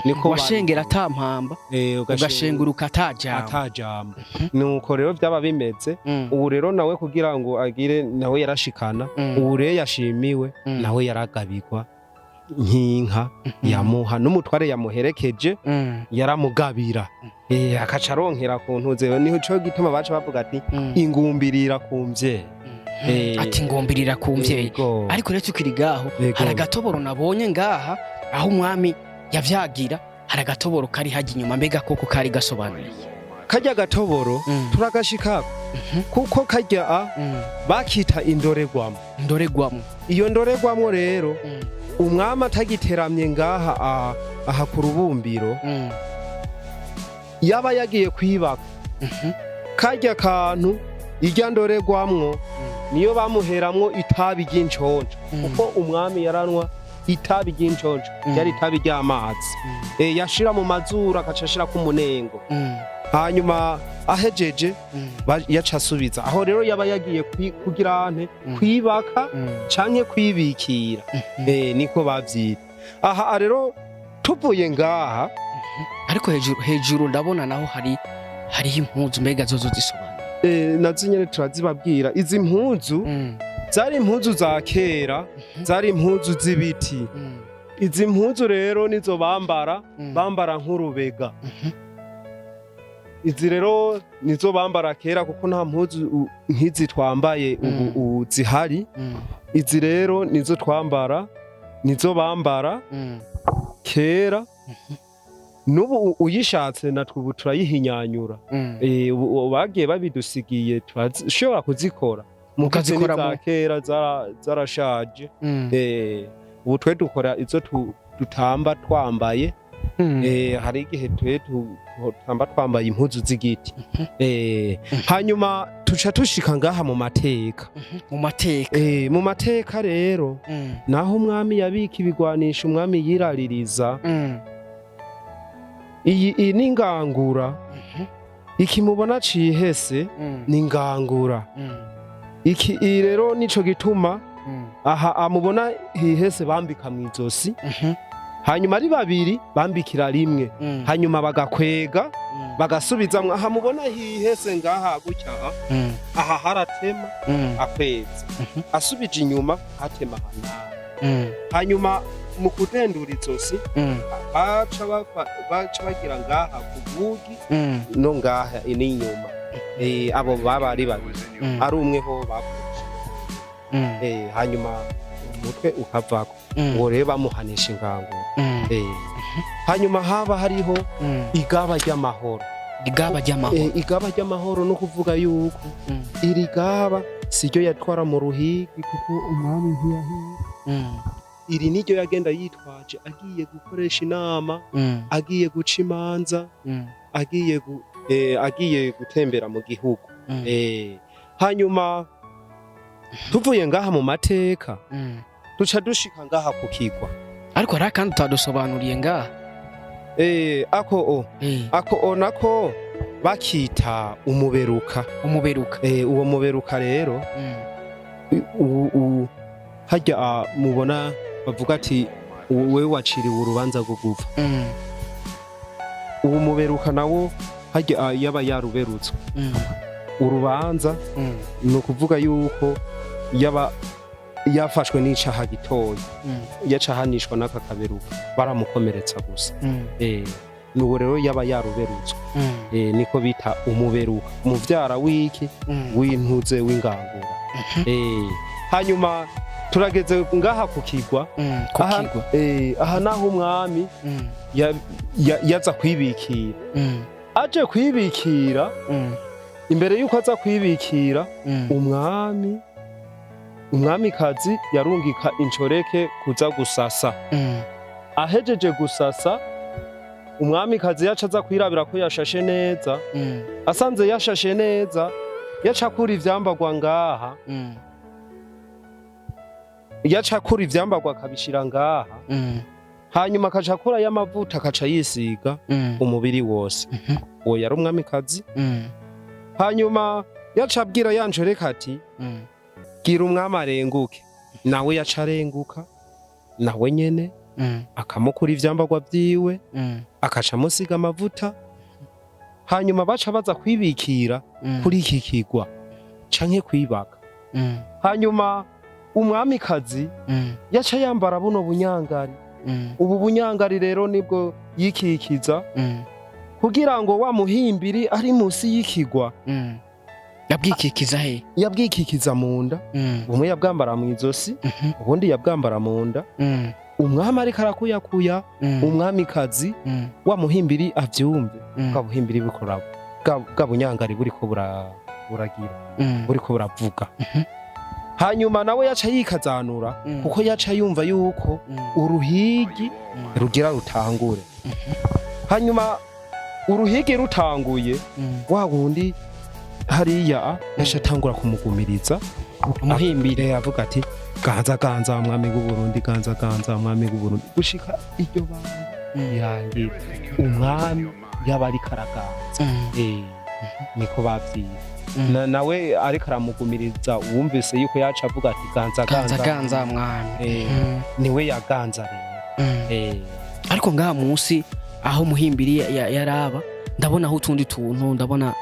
niko washengera atampamba ugashenguruka atajambo nuko rero byaba bimeze ubu rero nawe kugira ngo agire nawe yarashikana ubu rero yashimiwe nawe yaragabirwa nk'inka yamuha n'umutware yamuherekeje yaramugabira akaca aronkera ku ntuze niho cyo gituma baca bavuga ati ingumbirira ku mvyeyi ati ngombirira ku mvyeyi ariko rero tukiri gaho hari agatoboro nabonye ngaha aho umwami yavyagira hari agatoboro kari haji inyuma mbega koko kari gasobanuye kajya gatoboro turagashikako kuko kajya bakita indoregwamo iyo ndoregwamo rero umwami atagiteramye ngaha aha ku rubumbiro yaba yagiye kwibaka kajya kantu irya ndoregwamwo niyo bamuheramwo itabi ry'inconco kuko umwami yaranwa itabi ry'inconco ryari itabi ry'amazi yashira mu mazuru akacashira ku munengo hanyuma ahejeje yaca asubiza aho rero yaba yagiye kugira ante kwibaka canke kwibikira niko bavyita aha rero tuvuye ngaha ariko hejuru ndabona naho hari impuzu mbega zozo zisobanura nazo nyene turazibabwira izi mpuzu zari impuzu za kera zari impuzu z'ibiti izi mpuzu rero nizo bambara nk'urubega izi rero nizo bambara kera kuko nta mpuzu nk'izi twambaye ubu zihari izi rero nizo bambara kera nubu uyishatse natwe ubu turayihinyanyura bagiye babidusigiye turashobora kuzikora mukazikora za kera zarashaje ubu twe dukora izo dutamba twambaye hari igihe twe dutamba twambaye impuzu z'igiti hanyuma tuca tushika ngaha mu mateka mu mateka rero naho umwami yabika ibigwanisha umwami yiraririza iyi ni ingangura ikimubona cihese ni ingangura iyi rero nico gituma aha amubona hihese bambika mw'izosi hanyuma ari babiri bambikira rimwe hanyuma bagakwega bagasubizamwo aha mubona hihese ngaha gutya aha haratema akweza asubije inyuma hatema hanyuma mu kudendura izosi baca bagira ngaha ku bugi no ngaha n'inyuma abo baba ari babiri ari umwe ho bakoresha hanyuma umutwe ukavako ngo rero bamuhanisha ingangura hanyuma haba hariho igaba ry'amahoro igaba ry'amahoro no kuvuga yuko iri gaba siryo yatwara mu ruhigi kuko umwami ntiyahiye iri niryo yagenda yitwaje agiye gukoresha inama agiye guca imanza agiye gutembera mu gihugu hanyuma tuvuye ngaha mu mateka duca dushika ngaha ku kigwa ariko hari kandi utadusobanuriye ngaha ako nako bakita umuberuka uwo muberuka rero hajya mubona bavuga ati wewe waciriwe urubanza rwo gupfa uwo muberuka nawo hajya yaba yaruberutswe urubanza ni ukuvuga yuko yaba yafashwe n'icaha gitoya yacahanishwa n'aka kaberuka baramukomeretsa gusa nuwo rero yaba yaruberutswe niko bita umuberuka umuvyara w'iki w'intuze w'ingangura hanyuma turageze ngaha kukigwa aha naho umwami yaza kwibikira aje kwibikira imbere yuko aza kwibikira umwamikazi yarungika incoreke kuza gusasa ahejeje gusasa umwamikazi yaca aza kwirabira ko yashashe neza asanze yashashe neza yacakura ivyambagwa ngaha yacakura ivyambagwa akabishira ngaha hanyuma akacakura y'amavuta akaca yisiga umubiri wose uwo yari umwamikazi hanyuma yaca abwira yancoreka ati gira umwami arenguke nawe yaca arenguka nawe nyene akamukura ivyambagwa vyiwe akaca amusiga amavuta hanyuma baca baza kwibikira kuri iki kigwa canke kwibaga hanyuma umwamikazi yaca yambara buno bunyangari ubu bunyangari rero nibwo yikikiza kugira ngo wa muhimbiri ari musi y'ikigwa yabwikikiza he yabwikikiza munda umwe yabwambara mu izosi ubundi yabwambara munda umwami ariko arakuyakuya umwamikazi wa muhimbiri avyumve bwa buhimbiri bukora bwa bunyangari buriko buragira buriko buravuga hanyuma nawe yaca yikazanura kuko yaca yumva yuko uruhigi rugira rutangure hanyuma uruhigi rutanguye wa wundi hariya yaca atangura kumugumiriza umuhimbire avuga ati ganza ganza mwami w'Uburundi ganza ganza mwami w'Uburundi gushika iryo banga yangira umwami yabari karaganza niko bavyiye nawe ariko aramugumiriza wumvise yuko yaca avuga ati ganza ganza ganza mwami niwe yaganza rero ariko ngaha musi aho muhimbiri yaraba ndabona aho utundi tuntu ndabona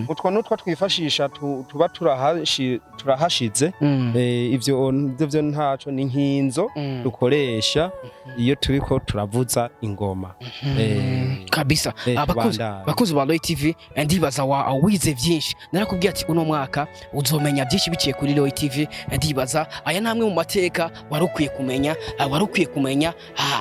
utwo nutwo twifashisha tuba turahashize ivyo ntaco ni nkinzo dukoresha iyo turiko turavuza ingoma kabisa abakozi ba Roy TV ndibaza wize vyinshi narakubwiye ati uno mwaka uzomenya byinshi biciye kuri Roy TV ndibaza aya namwe mu mateka warukwiye kumenya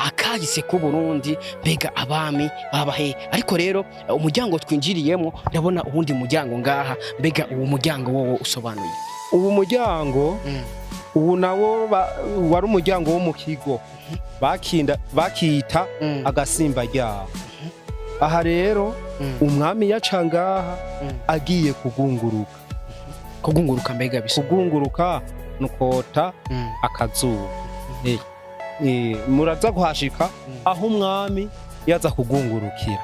akahise ku Burundi mbega abami babahe ariko rero umuryango twinjiriyemo ndabona ubundi muryango ngaha mbega uwo muryango wowo usobanuye ubu muryango ubu nawo wari umuryango wo mu kigo bakita agasimba ryaho aha rero umwami yaca ngaha agiye kugunguruka mbega bisa kugunguruka nukota akazuba muraza kuhashika aho umwami yaza kugungurukira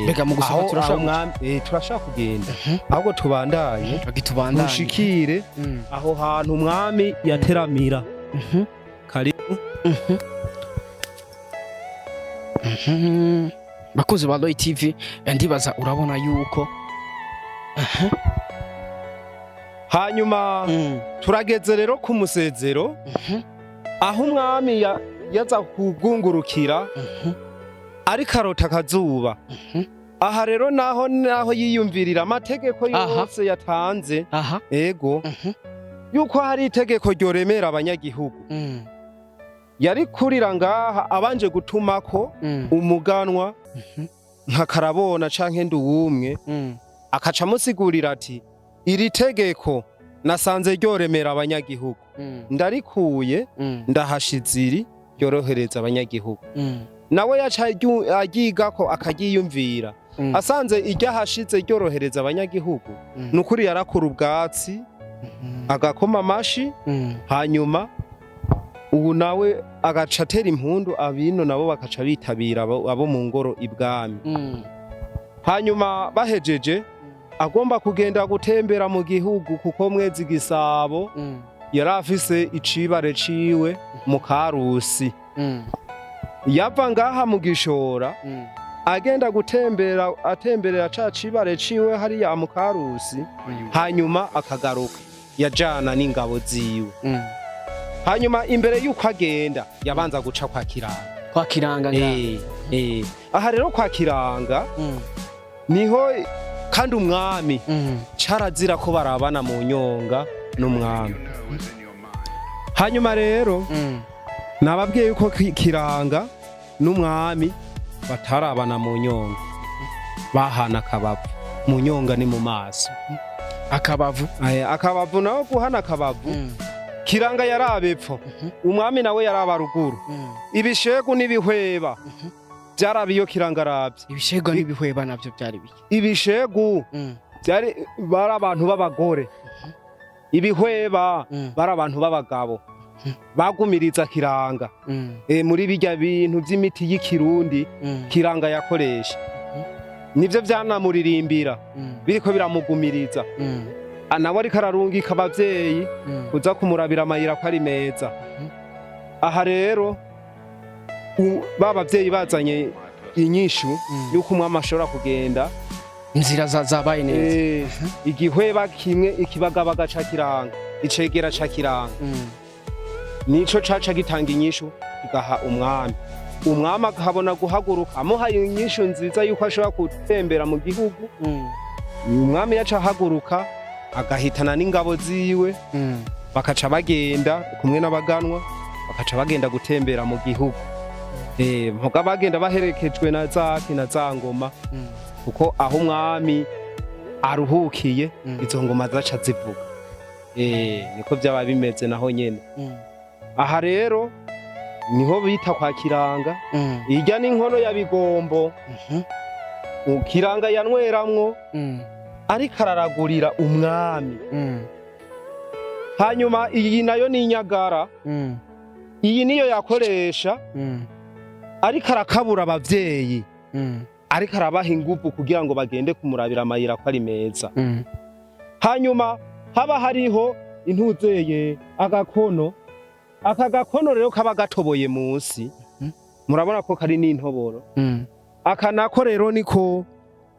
mbega mu gusaba turashaka kugenda ahubwo tubandanye dushikire aho hantu umwami yateramira karibu bakozi ba Roy TV ndibaza urabona yuko hanyuma turageze rero ku musezero aho umwami yaza kugungurukira ariko arota akazuba aha rero naho yiyumvirira amategeko yose yatanze ego yuko hari itegeko ryoremera abanyagihugu yari kurira ngaha abanje gutumako umuganwa nka Karabona canke Nduwumwe akaca amusigurira ati iri tegeko nasanze ryoremera abanyagihugu ndarikuye ndahashiziri ryorohereza abanyagihugu nawe yaca agigako akagiyumvira asanze iryahashize ryorohereza abanyagihugu nukuri yarakura ubwatsi agakoma amashi hanyuma ubu nawe agaca atera impundu abino nabo bakaca bitabira abo mu ngoro ibwami hanyuma bahejeje agomba kugenda gutembera mu gihugu kuko MWEZI GISABO yari afise icibare ciwe mu Karusi yava ngaha mu Gishora agenda gutembera atemberera ca cibare ciwe hariya mu Karusi hanyuma akagaruka yajana n'ingabo ziwe hanyuma imbere yuko agenda yabanza guca kwa Kiranga aha rero kwa Kiranga niho kandi umwami carazira ko barabana mu nyonga n'umwami hanyuma rero nababwiye yuko Kiranga n'umwami batarabana mu nyonga bahana akabavu mu nyonga ni mu maso akabavu naho guhana akabavu Kiranga yarabepfo umwami nawe yaraba ruguru ibishegu n'ibihweba byarabiyo Kiranga arabye ibishegu n'ibihweba navyo byari biki ibishegu byari bara abantu b'abagore ibihweba bara abantu b'abagabo bagumiriza Kiranga muri bijya bintu by'imiti y'ikirundi Kiranga yakoresha nivyo byanamuririmbira biriko biramugumiriza nawe ariko ararungika abavyeyi kuza kumurabira amayira ko ari meza aha rero babavyeyi bazanye inyishu yuko umwami ashobora kugenda inzira zabaye neza igihweba kimwe ikibagabaga ca Kiranga icegera ca Kiranga nico caca gitanga inyishu igaha umwami akabona guhaguruka amuhaye inyishu nziza yuko ashobora gutembera mu gihugu umwami yaca ahaguruka agahitana n'ingabo ziwe bakaca bagenda kumwe n'abaganwa bakaca bagenda gutembera mu gihugu mvuga bagenda baherekejwe na za ngoma kuko aho umwami aruhukiye izo ngoma zaca zivuga niko byaba bimeze naho nyene aha rero niho bita kwa Kiranga irya n'inkono ya Bigombo Kiranga yanweramwo ariko araragurira umwami hanyuma iyi nayo ni inyagara iyi niyo yakoresha ariko arakabura abavyeyi ariko arabaha ingufu kugira ngo bagende kumurabira amayira ko ari meza hanyuma haba hariho intuzeye agakono aka gakono rero kaba gatoboye munsi murabona ko kari n'intoboro aka nako rero niko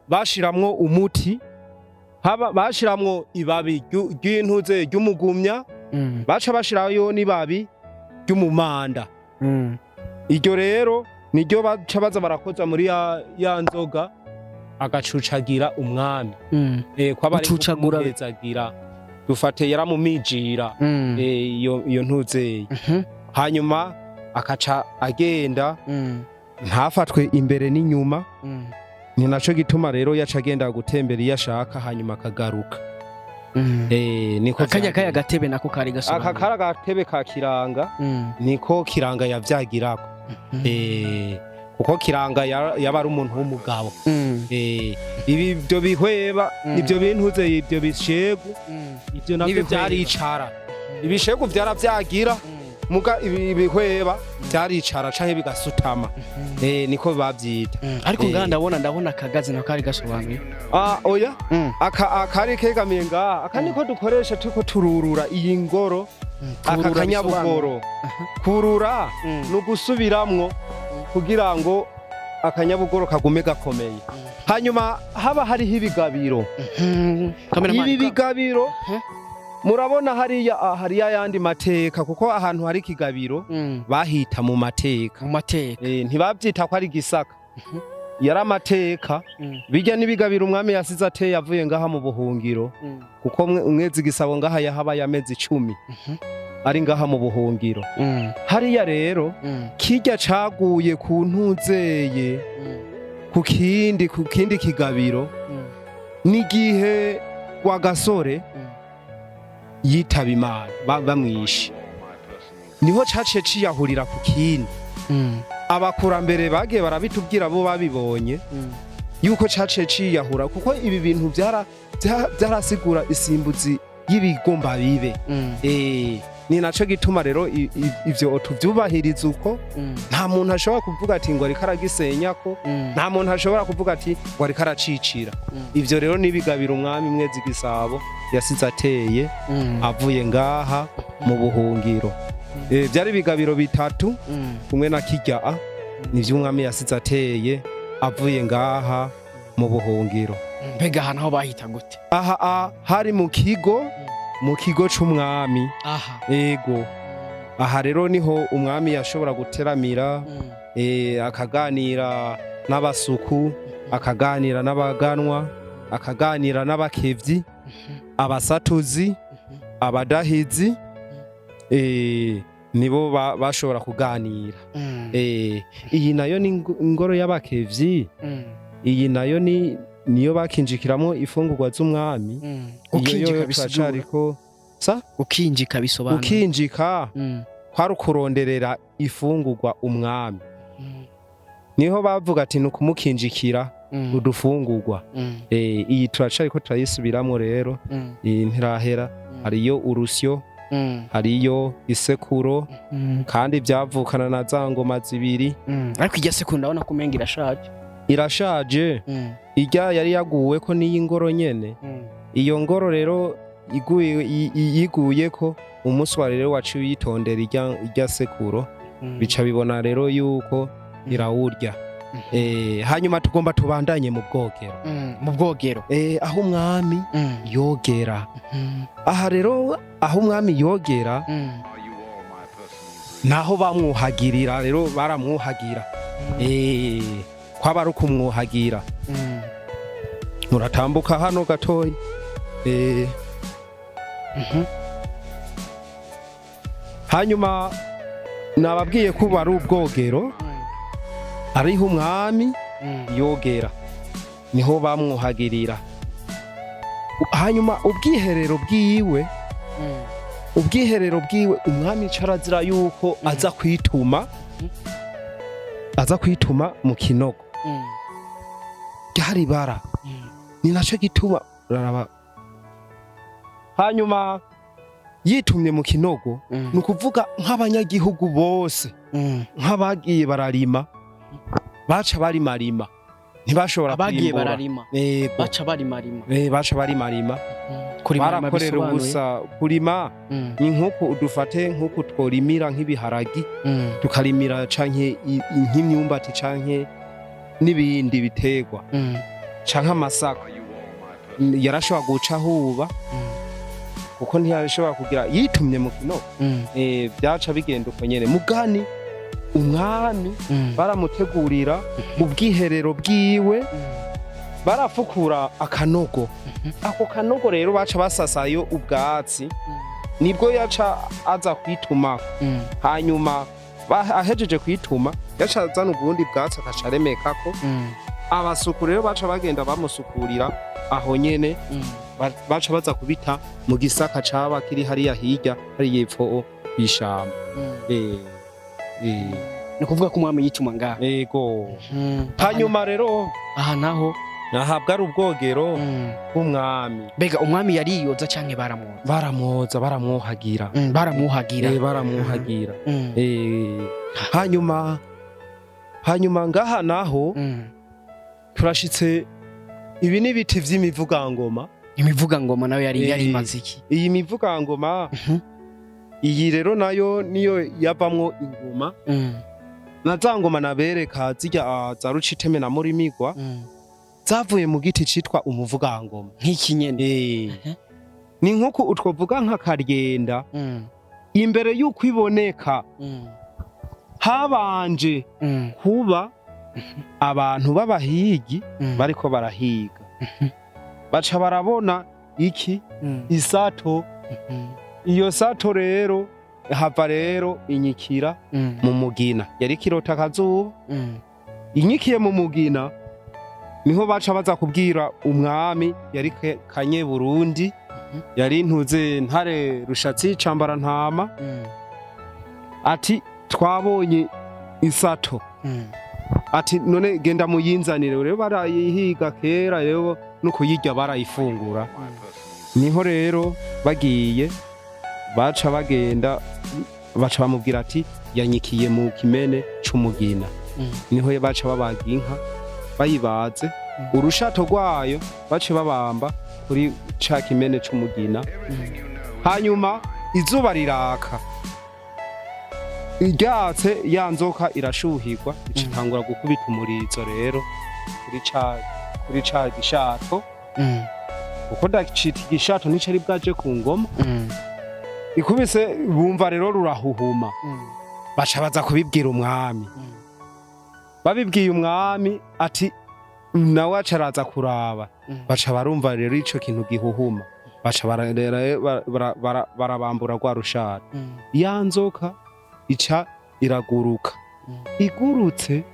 bashiramwo umuti bashiramwo ibabi ry'intuze ry'umugumya baca bashirayo n'ibabi ry'umumanda iryo rero niryo baca baza barakoza muri ya nzoga agacucagira umwami kucucagura dufate yaramumijira iyo ntuzeye hanyuma akaca agenda ntafatwe imbere n'inyuma ni naco gituma rero yaca agenda gutembera iyo ashaka hanyuma akagaruka niko kaya gatebe nako kari gasobanura aka kara gatebe ka Kiranga niko Kiranga yavyagirako kuko Kiranga yaba ari umuntu w'umugabo ibi byo bihweba ibyo bintuze ibyo bishegu ibyo nabyo byaricara ibishegu byaravyagira muga ibihweba byaricara canke bigasutama niko bavyita ariko ndabona akagazi nako kari gasobanuye oya akari kegamiye ngaha aka niko dukoresha tuko tururura iyi ngoro aka kanyabugoro kurura no gusubiramwo kugira ngo akanyabugoro kagume gakomeye hanyuma haba hariho ibigabiro ibi bigabiro murabona hariya yandi mateka kuko ahantu hari ikigabiro bahita mu mateka ntibavyita ko ari Gisaka yari amateka bijya n'ibigabiro umwami yasize ateye avuye ngaha mu buhungiro kuko MWEZI GISABO ngaha yahabaye amezi 10 ari ngaha mu buhungiro hariya rero kijya caguye ku ntuzeye ku kindi kigabiro n'igihe wa gasore yitaba Imana bamwishe niho cace ciyahurira ku kindi abakurambere bagiye barabitubwira bo babibonye yuko cace ciyahura kuko ibi bintu byarasigura isimbuzi y'ibigomba bibe ni naco gituma rero ivyo tuvyubahiriza uko nta muntu ashobora kuvuga ati ngo ariko aragisenya ko nta muntu ashobora kuvuga ati ngo ariko aracicira ivyo rero nibigabira umwami MWEZI GISABO yasize ateye avuye ngaha mu buhungiro byari bigabiro bitatu kumwe na kijya nivyo umwami yasize ateye avuye ngaha mu buhungiro. mbega hano aho bahita gute? Aha hari mu kigo c'umwami. Aha Ego aha rero niho umwami yashobora guteramira akaganira n'abasuku, akaganira n'abaganwa, akaganira n'abakevyi, abasatuzi, abadahizi, nibo bashobora kuganira. Iyi nayo ni ingoro y'abakevyi, iyi nayo niyo bakinjikiramo ifungurwa z'umwami. ukinjika bisigura ukinjika bisobanura ukinjika kwari ukuronderera ifungurwa umwami. Niho bavuga ati nukumukinjikira udufungurwa. Iyi turacariko turayisubiramo rero. Iyi ntirahera. Hariyo urusyo, hariyo isekuro, kandi byavukana na za ngoma zibiri. ariko irya sekuru ndabona ko umenga irashaje. Irashaje. Irya yari yaguwe ko n'iyi ngoro nyene. Iyo ngoro rero yiguye ko umunsi wa rero waciye uyitondera irya sekuro, bica bibona rero yuko irawurya. Hanyuma tugomba tubandanye mu bwogero. mu bwogero aho umwami yogera. Aha rero aho umwami yogera naho bamwuhagirira rero, baramwuhagira. Kwaba ari ukumwuhagira. Muratambuka hano gatoyi. Hanyuma nababwiye ko bari ubwogero, ariho umwami yogera, niho bamwuhagirira. Hanyuma ubwiherero bwiwe umwami carazira yuko aza kwituma mu kinogo. Ryari bara ni naco gituma raraba. Hanyuma yitumye mu kinogo, nukuvuga nk'abanyagihugu bose nk'abagiye bararima baca barimarima, ntibashobora abagiye bararima baca barimarima. Baca barimarima. Barakorera ubusa. Kurima ni nk'uko udufate nk'uko tworimira nk'ibiharagi, tukarimira canke nk'imyumbati canke n'ibindi biterwa, canke amasaka. Yarashobora guca huba kuko ntiyashobora kugira, yitumye mu kinogo. Byaca bigenda uko nyene. Mugani umwami baramutegurira ubwiherero bwiwe, barafukura akanogo. Ako kanogo rero baca basasayo ubwatsi, nibwo yaca aza kwituma. Hanyuma ahejeje kwituma yaca azana ubundi bwatsi akaca aremekako. Abasuku rero baca bagenda bamusukurira aho nyene, baca baza kubita mu gisaka caba kiri hariya hirya hari yepfo kw'ishamba. ni kuvuga ko umwami yituma ngaha. Ego. Hanyuma rero aha naho nahabwa ari ubwogero bw'umwami. Mbega umwami yariyoza canke baramwoza baramwuhagira. Baramwuhagira. Hanyuma ngaha naho turashitse. Ibi ni biti vy'imivugangoma. Imivugangoma nayo yari yarimaziki. Iyi mivugangoma iyi rero nayo niyo yavamwo ingoma. Na za ngoma nabereka zirya za ruciteme na murimigwa zavuye mu giti citwa umuvugangoma. Nk'iki nyene. Ni nk'uko utwovuga nka kagenda. Imbere y'uko iboneka habanje kuba abantu b'abahigi bariko barahiga. Baca barabona iki isato. Iyo sato rero hava rero inyikira mu mugina. Yari kirota akazuba. Inyikiye mu mugina niho baca baza kubwira umwami yari kanye Burundi, yari ntuze ntare rushatsi cambara ntama, ati twabonye isato. Ati none genda muyinzanire. Rero barayihiga kera, rero nuko yirya barayifungura. Niho rero bagiye baca bagenda baca bamubwira ati yanyikiye mu kimene c'umugina. Niho baca babaga inka bayibaze, urushato rwayo bace babamba kuri ca kimene c'umugina. Hanyuma izuba riraka, iryatse ya nzoka irashuhirwa, icitangura gukubita umurizo. Rero kuri ca gishato kuko ndacita igishato nico ari bwaje ku ngoma ikubise bumva rero rurahuhuma baca baza kubibwira umwami babibwiye umwami ati nawe acaraza kuraba baca barumva rero ico kintu gihuhuma baca barabambura rwa rushato ya nzoka ica iraguruka igurutse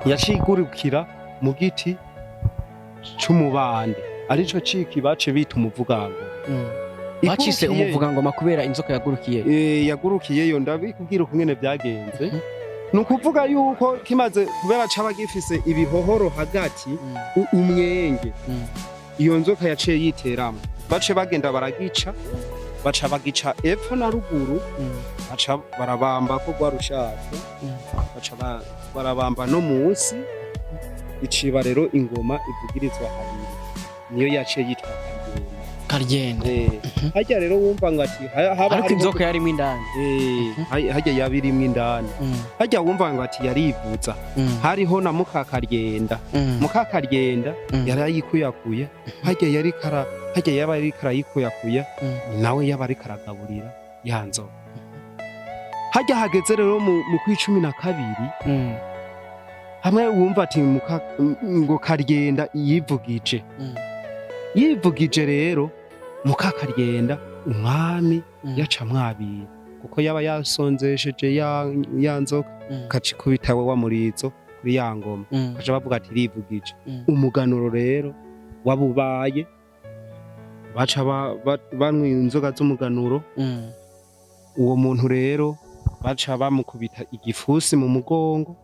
yaciye igurukira mu giti c'umubande arico ciki bace bita umuvugango bacise umuvugangoma kubera inzoka yagurukiye yagurukiyeyo ndabikubwira ukungene byagenze nukuvuga yuko kimaze kubera caba gifise ibihohoro hagati umwenge iyo nzoka yaciye yiteramo bace bagenda baragica baca bagica epfo na ruguru baca barabamba ko rwarushatse baca barabamba no munsi iciba rero ingoma ivugirizwa habiri niyo yaciye yitwa Kagenda hajya rero wumva ngo ati haba ariko inzoka yarimo indani hajya yabirimwe indani hajya wumva ngo ati yarivuza hariho na Mukakaryenda Mukakaryenda yarayikuyakuye hajya yaba yari karayikuyakuya nawe yaba ari karagaburira yanzo hajya hageze rero mu kwa12 hamwe wumva ati ngo Karyenda yivugije rero Mukakaryenda umwami yaca mwabira kuko yaba yasonzesheje ya nzoka kacikubitawe wa murizo kuri ya ngoma kaca bavuga ati rivugije umuganuro rero wabubaye baca banywa inzoga z'umuganuro uwo muntu rero baca bamukubita igifusi mu mugongo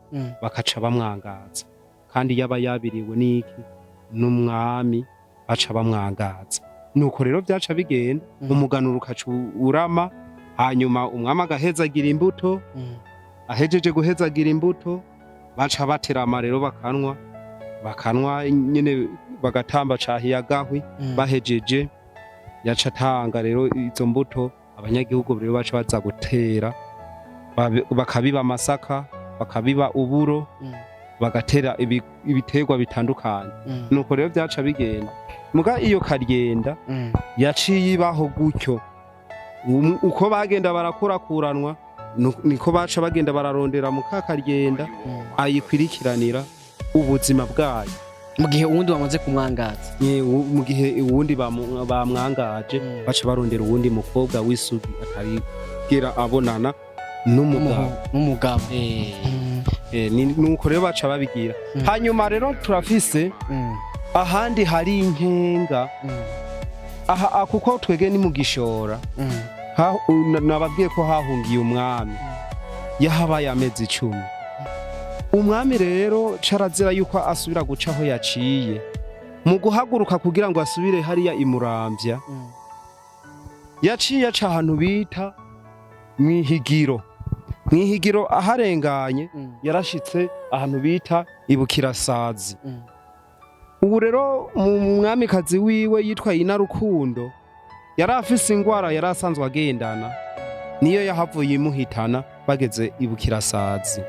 bakaca bamwangaza kandi yaba yabiriwe n'iki n'umwami baca bamwangaza nuko rero byaca bigenda umuganuro ukaca urama hanyuma umwami agahezagira imbuto ahejeje guhezagira imbuto baca baterama rero bakanwa nyene bagatamba cahiyagahwi bahejeje yaca tanga rero izo mbuto abanyagihugu rero baca baza gutera bakabiba amasaka bakabiba uburo bagatera ibiterwa bitandukanye nuko rero byaca bigenda muga iyo Karyenda yaciye ibaho gutyo uko bagenda barakurakuranwa niko baca bagenda bararondera Mukakaryenda ayikwirikiranira ubuzima bwayo mu gihe uwundi bamaze kumwangaza mu gihe uwundi bamwangaje baca barondera uwundi mukobwa w'isugi atarigera abonana n'umugabo nuko rero baca babigira hanyuma rero turafise ahandi hari inkenga aha kuko twege ni mu Gishora nababwiye ko hahungiye umwami yahabaye amezi 10 umwami rero carazira yuko asubira guca aho yaciye mu guhaguruka kugira ngo asubire hariya imuramvya yaciye aca ahantu bita mwihigiro aharenganye yarashitse ahantu bita ibukirasazi ubu rero umwamikazi wiwe yitwa Inarukundo yari afise ingwara yari asanzwe agendana niyo yahavuye imuhitana bageze ibukirasazi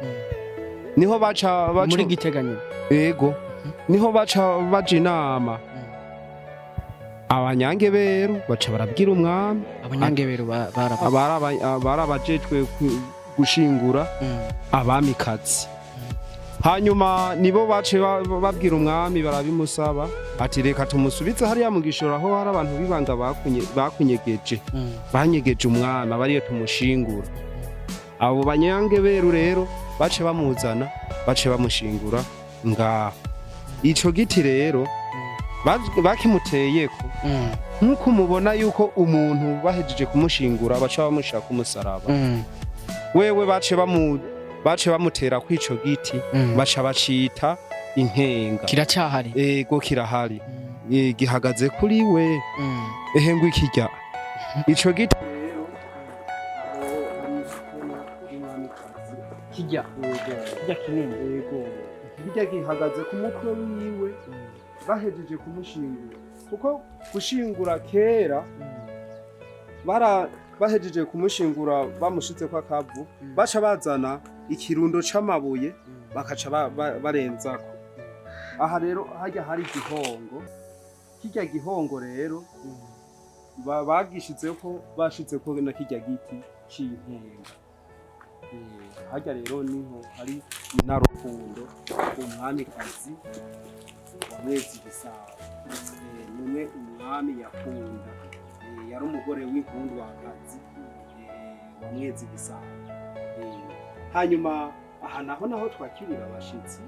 niho baca muri Giteganyo yego niho baca baje inama abanyangebero baca barabwira umwami abanyangebero barabajejwe gushingura abamikazi hanyuma nibo bace babwira umwami barabimusaba ati reka tumusubize hariya mu Gishora aho hari abantu bibanga bakunyegeje banyegeje umwami abariyo tumushingura abo banyangebero rero bace bamuzana bace bamushingura ngaho ico giti rero bakimuteyeko nkuko mubona yuko umuntu bahejeje kumushingura baca bamushira ku musaraba wewe bace bamutera kwico giti baca bacita inkenga kiracahari ego kirahari gihagaze kuri we ngo ikijya ico giti kijya kinini kijya gihagaze ku mutwe wiwe bahejeje kumushingura kuko gushingura kera bahejeje kumushingura bamushitse kwa kavu baca bazana ikirundo c'amabuye bakaca barenzako aha rero hajya hari igihongo, kijya gihongo rero bagishizeko bashizeko na kijya giti c'inkenga. Hajya rero niho hari inarukundo umwamikazi MWEZI GISABO. Numwe umwami yakunda, yari umugore w'inkundwakazi wa MWEZI GISABO. Hanyuma aha naho twakirira abashitsi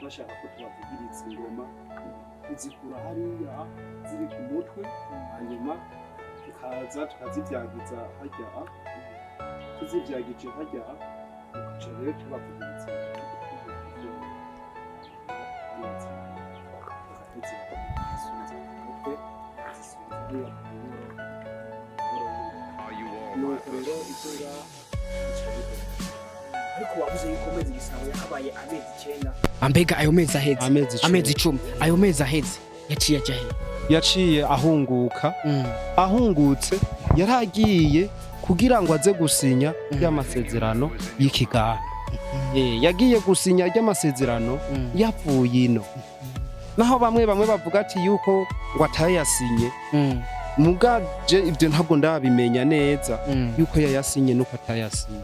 bashaka ko tubavugiriza ingoma, tuzikura hariya ziri ku mutwe, hanyuma tukaza tukazivyagiza hajya, tuzivyagije hajya tukaca rero tubavugiriza ariko wavuze yuko MWEZI GISABO yakabaye amezi 9. Ambega ayo mezi aheze, amezi 10, ayo mezi aheze yaciye ajahe? Yaciye ahunguka. Ahungutse yaragiye kugira ngo aze gusinya y'amasezerano y'ikiganda. Yagiye gusinya y'amasezerano yavuye ino, naho bamwe bavuga ati yuko ngo atayasinye. Mugaje ivyo ntabwo ndabimenya neza yuko yayasinye nuko atayasinye.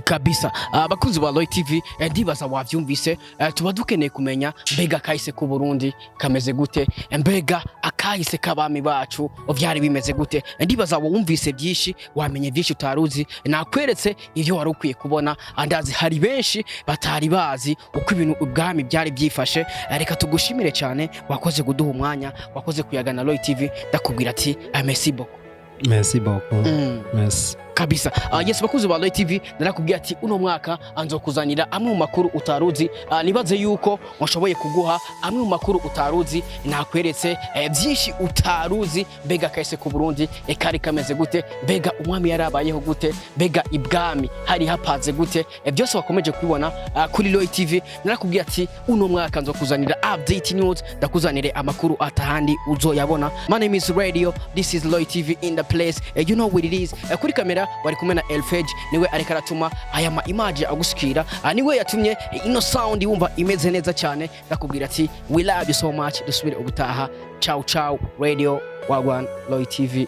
Kabisa. Abakunzi ba Roy TV ndibaza wavyumvise, tuba dukeneye kumenya mbega kahise ku Burundi kameze gute, mbega akahise kabami bacu vyari bimeze gute. Ndibaza wumvise byinshi, wamenye byinshi utaruzi, nakweretse ivyo wari ukwiye kubona. Andazi hari benshi batari bazi uko ibintu ubwami byari byifashe. Reka tugushimire cyane, wakoze kuduha umwanya, wakoze kuyagana Roy TV. Ndakubwira ati merci beaucoup. Merci beaucoup. Merci. Kabisa. Yes, bakuzi ba Roy TV, narakubwiye ati uno mwaka anzokuzanira amwe mu makuru utaruzi. Nibaze yuko washoboye kuguha amwe mu makuru utaruzi, nakweretse byinshi utaruzi. Mbega kahise ku Burundi kari kameze gute, mbega umwami yarabayeho gute, mbega ibwami hari hapaze gute, byose wakomeje kubibona kuri Roy TV. Narakubwiye ati uno mwaka nzokuzanira update news, ndakuzanire amakuru atahandi uzoyabona. My name is Radio, this is Roy TV in the place. You know what it is. Kuri kamera wari kumena Elfage, niwe ariko aratuma aya ma image agushikira, niwe yatumye ino sound wumva imeze neza cyane. Ndakubwira ati we love you so much. Dusubire ubutaha. Ciao ciao. Radio Wagwan Roy TV.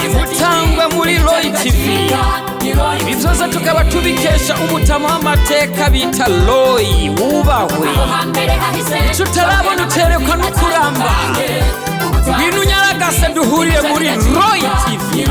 Imutangwa muri Roy TV, ibizoza tukaba tubikesha umutama w'amateka bita Roy. Wubahwe ico utarabona uterekwa n'ukuramba, ngwino unyaragase duhurire muri Roy TV.